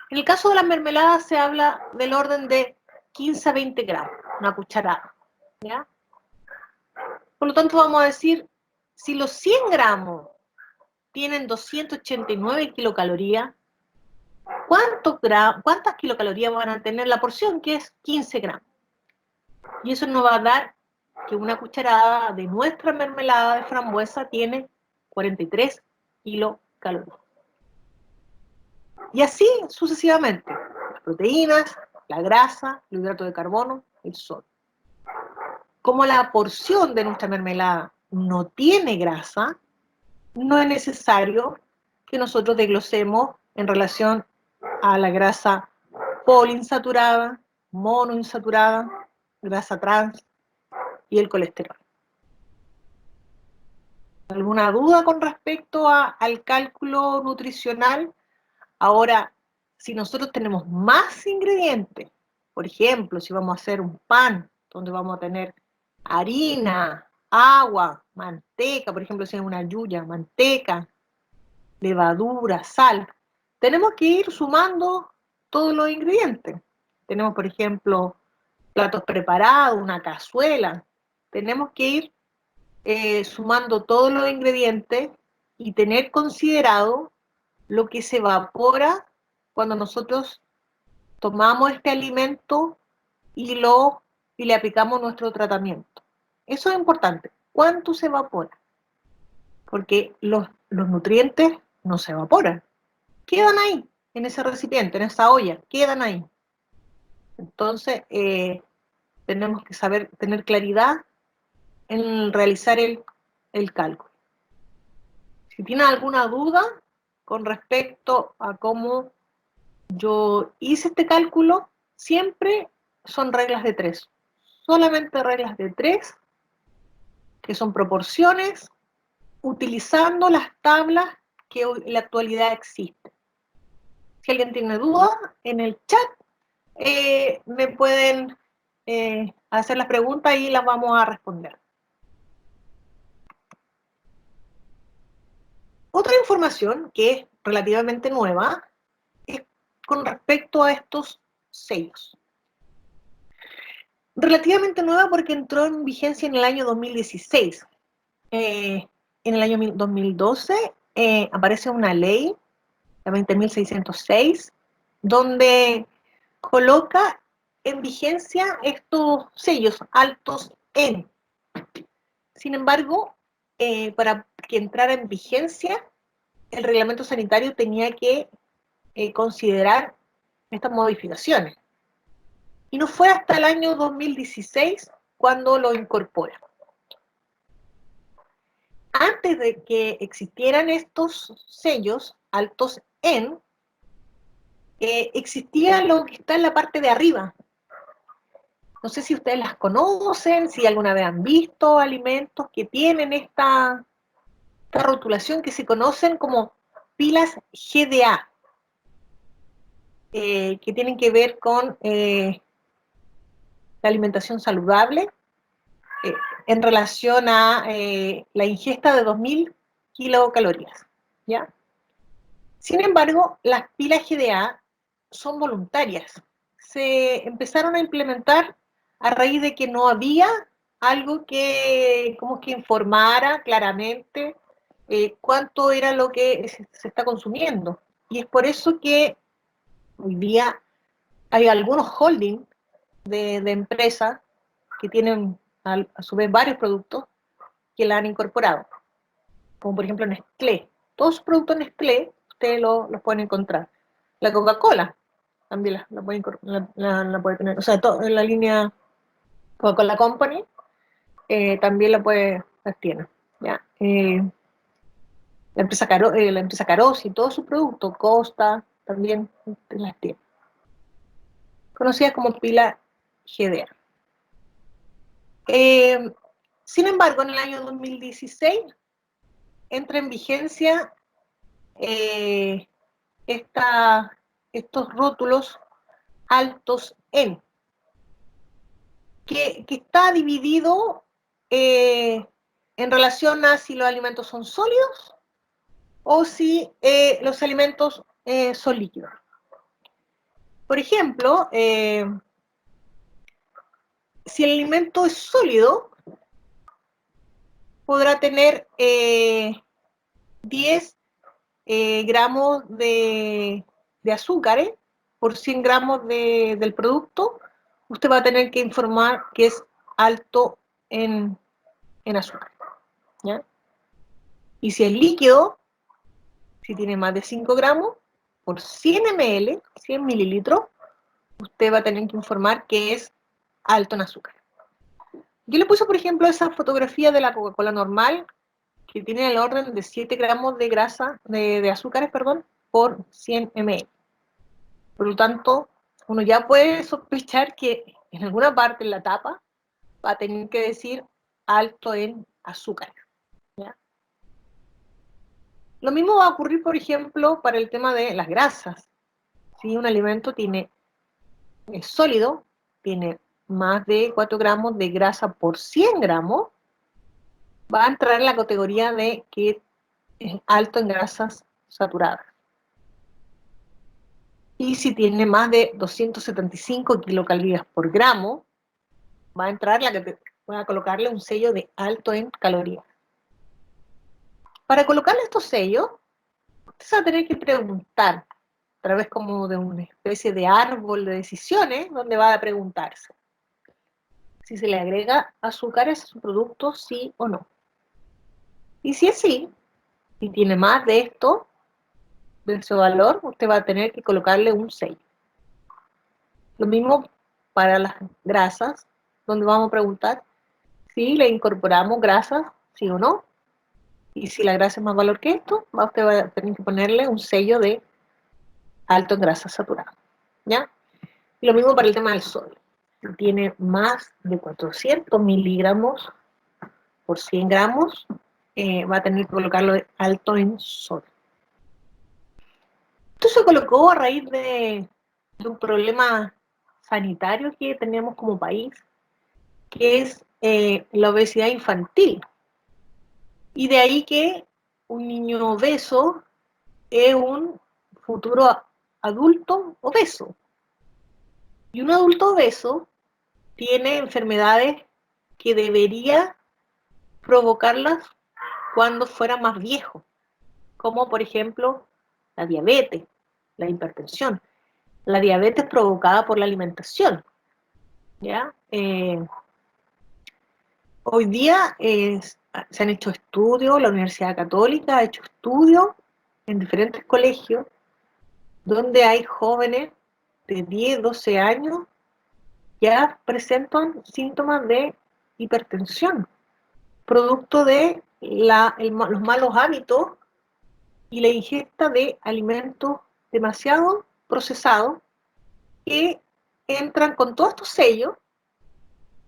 En el caso de las mermeladas se habla del orden de 15 a 20 gramos, una cucharada, ¿ya? Por lo tanto, vamos a decir, si los 100 gramos tienen 289 kilocalorías, ¿cuántas kilocalorías van a tener la porción? Que es 15 gramos. Y eso nos va a dar que una cucharada de nuestra mermelada de frambuesa tiene 43 kilocalorías. Y así sucesivamente. Las proteínas, la grasa, el hidrato de carbono, el sodio. Como la porción de nuestra mermelada no tiene grasa, no es necesario que nosotros desglosemos en relación a la grasa poliinsaturada, monoinsaturada, grasa trans y el colesterol. ¿Alguna duda con respecto al cálculo nutricional? Ahora, si nosotros tenemos más ingredientes, por ejemplo, si vamos a hacer un pan, donde vamos a tener harina, agua, manteca, por ejemplo, si es una yuya, manteca, levadura, sal, tenemos que ir sumando todos los ingredientes. Tenemos, por ejemplo, platos preparados, una cazuela. Tenemos que ir sumando todos los ingredientes y tener considerado lo que se evapora cuando nosotros tomamos este alimento y le aplicamos nuestro tratamiento. Eso es importante. ¿Cuánto se evapora? Porque los nutrientes no se evaporan. Quedan ahí, en ese recipiente, en esa olla, quedan ahí. Entonces, tenemos que saber, tener claridad en realizar el cálculo. Si tienen alguna duda con respecto a cómo yo hice este cálculo, siempre son reglas de 3. Solamente reglas de 3, que son proporciones, utilizando las tablas que en la actualidad existen. Si alguien tiene dudas, en el chat me pueden hacer las preguntas y las vamos a responder. Otra información que es relativamente nueva es con respecto a estos sellos. Relativamente nueva porque entró en vigencia en el año 2016. En el año 2012 aparece una ley, la 20.606, donde coloca en vigencia estos sellos altos N. Sin embargo, para que entrara en vigencia, el reglamento sanitario tenía que considerar estas modificaciones. Y no fue hasta el año 2016 cuando lo incorporan. Antes de que existieran estos sellos altos en, existía lo que está en la parte de arriba. No sé si ustedes las conocen, si alguna vez han visto alimentos que tienen esta rotulación que se conocen como pilas GDA, que tienen que ver con la alimentación saludable en relación a la ingesta de 2000 kilocalorías, ¿ya? Sin embargo, las pilas GDA son voluntarias. Se empezaron a implementar a raíz de que no había algo que como que informara claramente cuánto era lo que se está consumiendo. Y es por eso que hoy día hay algunos holdings de empresas que tienen a su vez varios productos que la han incorporado, como por ejemplo Nestlé. Todos sus productos Nestlé ustedes los pueden encontrar. La Coca-Cola también la puede tener, o sea, en la línea Coca-Cola Company también las tiene, ¿ya? La empresa Carosi y todos sus productos, Costa, también las tiene. Conocidas como pila GDA. Sin embargo, en el año 2016 entra en vigencia estos rótulos altos en, que está dividido en relación a si los alimentos son sólidos o si los alimentos son líquidos. Por ejemplo, si el alimento es sólido, podrá tener 10 gramos de azúcares por 100 gramos del producto. Usted va a tener que informar que es alto en azúcar, ¿ya? Y si es líquido, si tiene más de 5 gramos, por 100 ml, 100 mililitros, usted va a tener que informar que es alto en azúcar. Yo le puse, por ejemplo, esa fotografía de la Coca-Cola normal, que tiene el orden de 7 gramos de grasa, de azúcares, perdón, por 100 ml. Por lo tanto, uno ya puede sospechar que en alguna parte en la tapa va a tener que decir alto en azúcar, ¿ya? Lo mismo va a ocurrir, por ejemplo, para el tema de las grasas. Si un alimento es sólido, tiene más de 4 gramos de grasa por 100 gramos, va a entrar en la categoría de que es alto en grasas saturadas. Y si tiene más de 275 kilocalorías por gramo, va a entrar voy a colocarle un sello de alto en calorías. Para colocarle estos sellos, usted se va a tener que preguntar, a través como de una especie de árbol de decisiones, donde va a preguntarse si se le agrega azúcares a su producto, sí o no. Y si es sí, si tiene más de esto, de su valor, usted va a tener que colocarle un sello. Lo mismo para las grasas, donde vamos a preguntar si le incorporamos grasas, sí o no. Y si la grasa es más valor que esto, usted va a tener que ponerle un sello de alto en grasa saturada, ¿ya? Y lo mismo para el tema del sodio. Si tiene más de 400 miligramos por 100 gramos, va a tener que colocarlo de alto en sodio. Esto se colocó a raíz de un problema sanitario que tenemos como país, que es la obesidad infantil. Y de ahí que un niño obeso es un futuro adulto obeso. Y un adulto obeso tiene enfermedades que debería provocarlas cuando fuera más viejo, como por ejemplo la diabetes, la hipertensión. La diabetes provocada por la alimentación, ¿ya? Hoy día se han hecho estudios, la Universidad Católica ha hecho estudios en diferentes colegios donde hay jóvenes de 10, 12 años ya presentan síntomas de hipertensión, producto de los malos hábitos y la ingesta de alimentos demasiado procesados que entran con todos estos sellos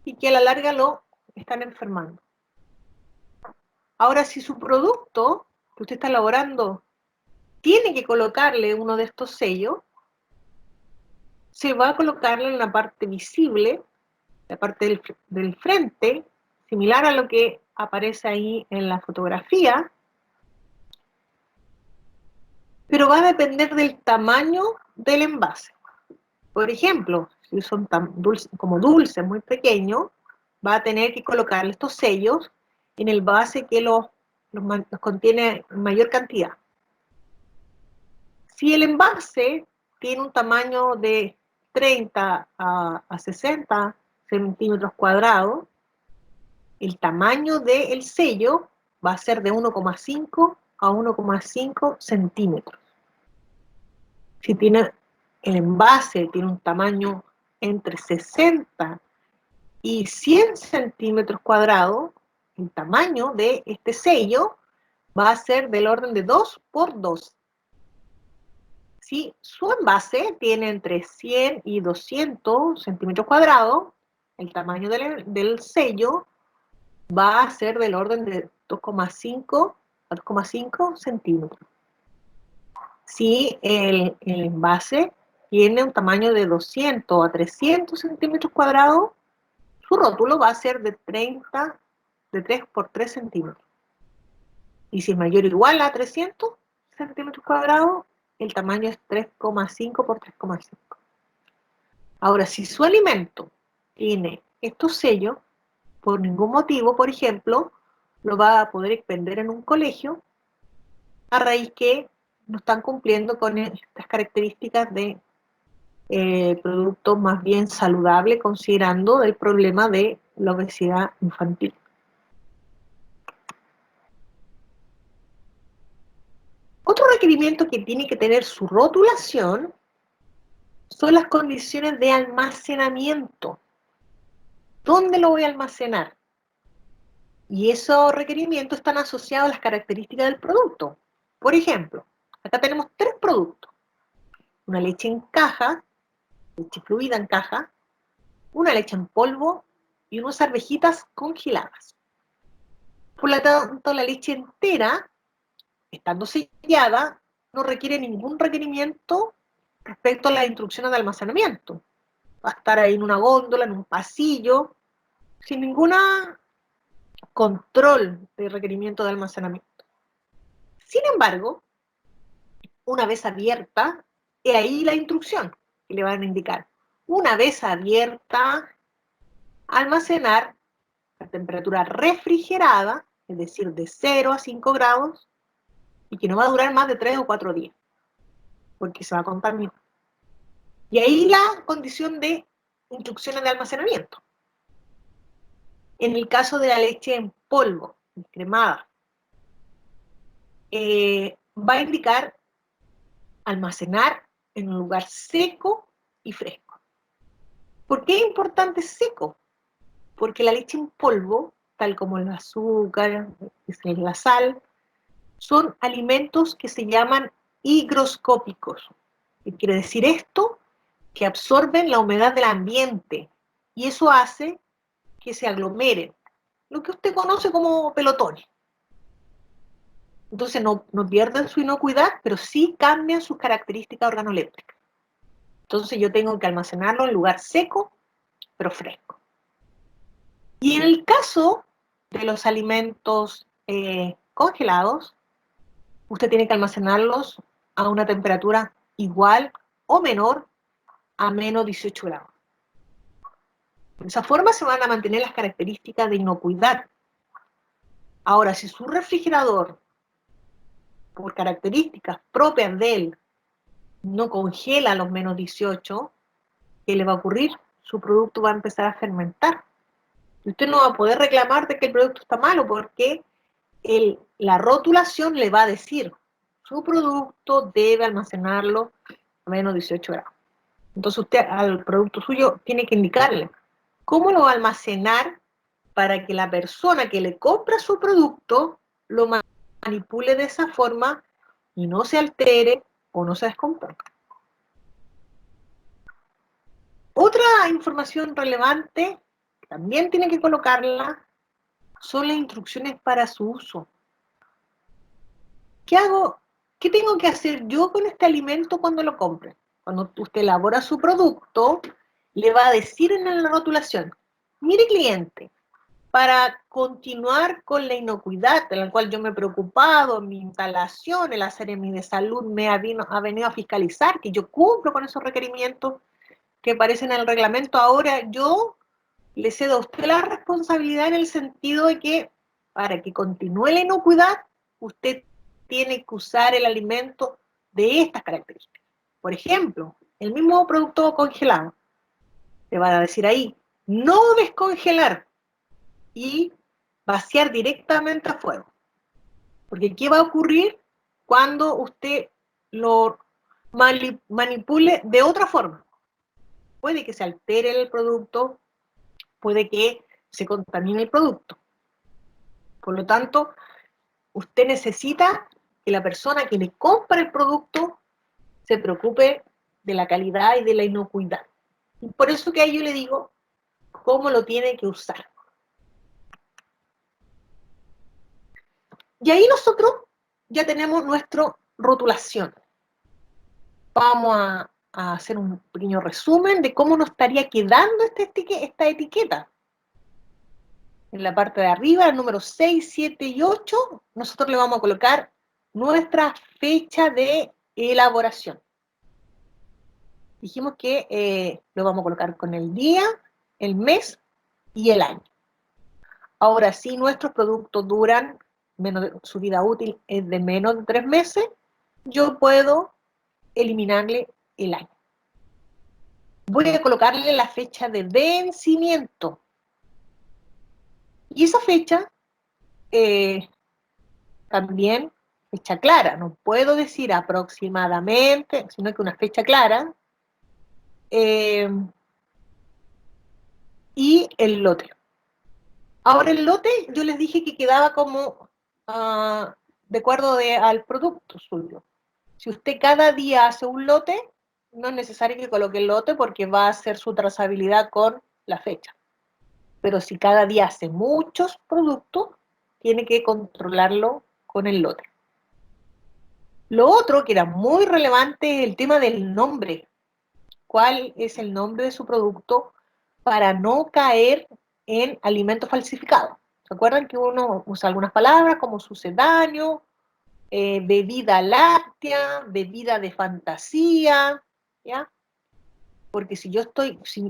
y que a la larga lo están enfermando. Ahora, si su producto que usted está elaborando tiene que colocarle uno de estos sellos, se va a colocarle en la parte visible, la parte del frente, similar a lo que aparece ahí en la fotografía, pero va a depender del tamaño del envase. Por ejemplo, si son como dulces muy pequeños, va a tener que colocarle estos sellos en el envase que los contiene en mayor cantidad. Si el envase tiene un tamaño de 30 a 60 centímetros cuadrados, el tamaño del sello va a ser de 1,5 a 1,5 centímetros. Si tiene el envase tiene un tamaño entre 60 y 100 centímetros cuadrados, el tamaño de este sello va a ser del orden de 2 por 2. Si su envase tiene entre 100 y 200 centímetros cuadrados, el tamaño del sello va a ser del orden de 2,5 a 2,5 centímetros. Si el envase tiene un tamaño de 200 a 300 centímetros cuadrados, su rótulo va a ser de 3 por 3 centímetros. Y si es mayor o igual a 300 centímetros cuadrados, el tamaño es 3,5 por 3,5. Ahora, si su alimento tiene estos sellos, por ningún motivo, por ejemplo, lo va a poder expender en un colegio a raíz que no están cumpliendo con estas características de producto más bien saludable, considerando el problema de la obesidad infantil. Otro requerimiento que tiene que tener su rotulación son las condiciones de almacenamiento. ¿Dónde lo voy a almacenar? Y esos requerimientos están asociados a las características del producto. Por ejemplo, acá tenemos 3 productos. Una leche en caja, leche fluida en caja, una leche en polvo y unas arvejitas congeladas. Por lo tanto, la leche entera, estando sellada, no requiere ningún requerimiento respecto a las instrucciones de almacenamiento. Va a estar ahí en una góndola, en un pasillo, sin ningún control de requerimiento de almacenamiento. Sin embargo, una vez abierta, he ahí la instrucción que le van a indicar. Una vez abierta, almacenar a temperatura refrigerada, es decir, de 0 a 5 grados, y que no va a durar más de 3 o 4 días, porque se va a contaminar. Y ahí la condición de instrucciones de almacenamiento. En el caso de la leche en polvo, cremada, va a indicar almacenar en un lugar seco y fresco. ¿Por qué es importante seco? Porque la leche en polvo, tal como el azúcar, la sal, son alimentos que se llaman higroscópicos. ¿Qué quiere decir esto? Que absorben la humedad del ambiente y eso hace que se aglomeren, lo que usted conoce como pelotones. Entonces no pierden su inocuidad, pero sí cambian sus características organolépticas. Entonces yo tengo que almacenarlo en lugar seco, pero fresco. Y en el caso de los alimentos congelados, usted tiene que almacenarlos a una temperatura igual o menor a menos 18 grados. De esa forma se van a mantener las características de inocuidad. Ahora, si su refrigerador, por características propias de él, no congela a los menos 18, ¿qué le va a ocurrir? Su producto va a empezar a fermentar. Y usted no va a poder reclamar de que el producto está malo porque la rotulación le va a decir, su producto debe almacenarlo a menos 18 grados. Entonces usted al producto suyo tiene que indicarle cómo lo va a almacenar para que la persona que le compra su producto lo manipule de esa forma y no se altere o no se descomponga. Otra información relevante, también tiene que colocarla, son las instrucciones para su uso. ¿Qué hago? ¿Qué tengo que hacer yo con este alimento cuando lo compre? Cuando usted elabora su producto, le va a decir en la rotulación, mire cliente, para continuar con la inocuidad de la cual yo me he preocupado, mi instalación, el Seremi de Salud me ha venido a fiscalizar, que yo cumplo con esos requerimientos que aparecen en el reglamento, ahora yo le cedo a usted la responsabilidad en el sentido de que para que continúe la inocuidad, usted tiene que usar el alimento de estas características. Por ejemplo, el mismo producto congelado, le van a decir ahí, no descongelar y vaciar directamente a fuego. Porque ¿qué va a ocurrir cuando usted lo manipule de otra forma? Puede que se altere el producto, puede que se contamine el producto. Por lo tanto, usted necesita que la persona que le compra el producto se preocupe de la calidad y de la inocuidad. Y por eso que ahí yo le digo cómo lo tiene que usar. Y ahí nosotros ya tenemos nuestra rotulación. Vamos a hacer un pequeño resumen de cómo nos estaría quedando esta etiqueta. En la parte de arriba, el número 6, 7 y 8, nosotros le vamos a colocar nuestra fecha de elaboración. Dijimos que lo vamos a colocar con el día, el mes y el año. Ahora, si nuestros productos duran, su vida útil es de menos de 3 meses, yo puedo eliminarle el año. Voy a colocarle la fecha de vencimiento. Y esa fecha también, fecha clara, no puedo decir aproximadamente, sino que una fecha clara. Y el lote. Ahora el lote, yo les dije que quedaba como de acuerdo al producto suyo. Si usted cada día hace un lote, no es necesario que coloque el lote porque va a hacer su trazabilidad con la fecha. Pero si cada día hace muchos productos, tiene que controlarlo con el lote. Lo otro que era muy relevante es el tema del nombre. ¿Cuál es el nombre de su producto para no caer en alimentos falsificados? ¿Se acuerdan que uno usa algunas palabras como sucedáneo, bebida láctea, bebida de fantasía, ¿ya? Porque si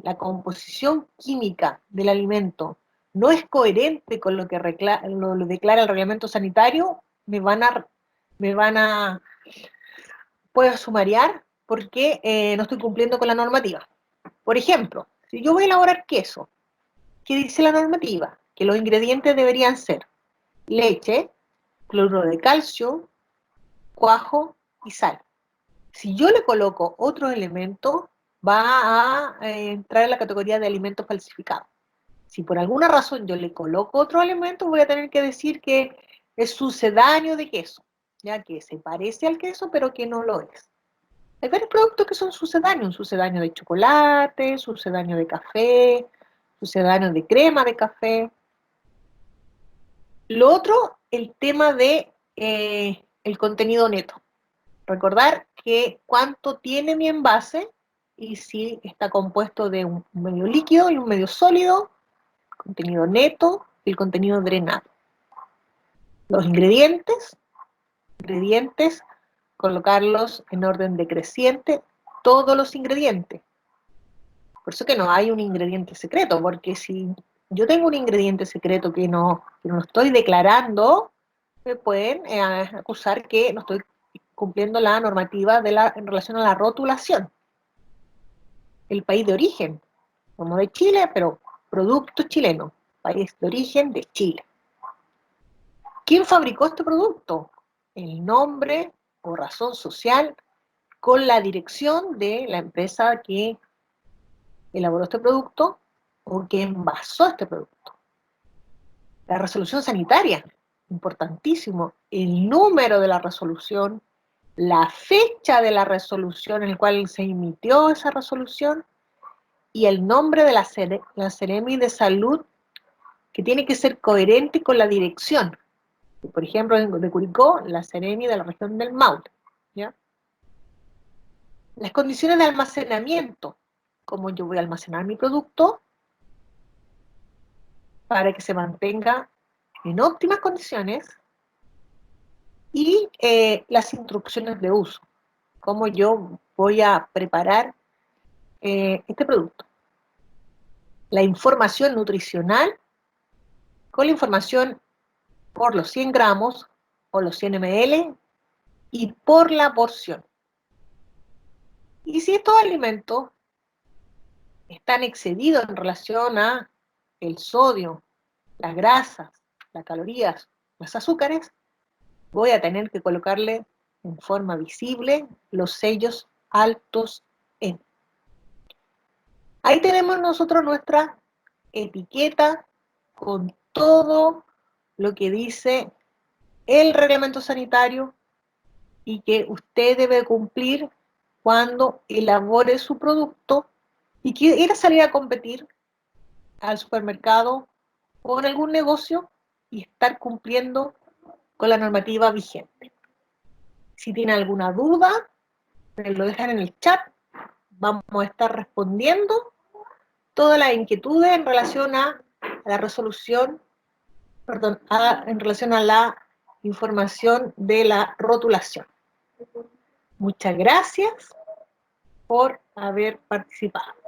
la composición química del alimento no es coherente con lo que lo declara el reglamento sanitario, puedo sumariar porque no estoy cumpliendo con la normativa. Por ejemplo, si yo voy a elaborar queso, ¿qué dice la normativa? Que los ingredientes deberían ser leche, cloruro de calcio, cuajo y sal. Si yo le coloco otros elementos, va a entrar en la categoría de alimentos falsificados. Si por alguna razón yo le coloco otro elemento, voy a tener que decir que es sucedáneo de queso, ya que se parece al queso, pero que no lo es. Hay varios productos que son sucedáneos, un sucedáneo de chocolate, sucedáneo de café, sucedáneo de crema de café. Lo otro, el tema de el contenido neto. Recordar que cuánto tiene mi envase y si está compuesto de un medio líquido y un medio sólido, contenido neto y el contenido drenado. Los ingredientes, colocarlos en orden decreciente, todos los ingredientes. Por eso que no hay un ingrediente secreto, porque si yo tengo un ingrediente secreto que no estoy declarando, me pueden acusar que no estoy cumpliendo la normativa en relación a la rotulación. El país de origen, como de Chile, pero producto chileno, país de origen de Chile. ¿Quién fabricó este producto? El nombre o razón social con la dirección de la empresa que elaboró este producto o que envasó este producto. La resolución sanitaria, importantísimo, el número de la resolución, la fecha de la resolución en la cual se emitió esa resolución y el nombre de la Seremi de Salud, que tiene que ser coherente con la dirección. Por ejemplo, de Curicó, la Seremi de la región del Maule. ¿Ya? Las condiciones de almacenamiento, cómo yo voy a almacenar mi producto para que se mantenga en óptimas condiciones, y las instrucciones de uso, cómo yo voy a preparar este producto. La información nutricional con la información por los 100 gramos o los 100 ml y por la porción. Y si estos alimentos están excedidos en relación a el sodio, las grasas, las calorías, los azúcares, voy a tener que colocarle en forma visible los sellos altos en. Ahí tenemos nosotros nuestra etiqueta con todo lo que dice el reglamento sanitario y que usted debe cumplir cuando elabore su producto y quiera salir a competir al supermercado o en algún negocio y estar cumpliendo con la normativa vigente. Si tiene alguna duda, me lo dejan en el chat. Vamos a estar respondiendo todas las inquietudes en relación a la resolución, perdón, en relación a la información de la rotulación. Muchas gracias por haber participado.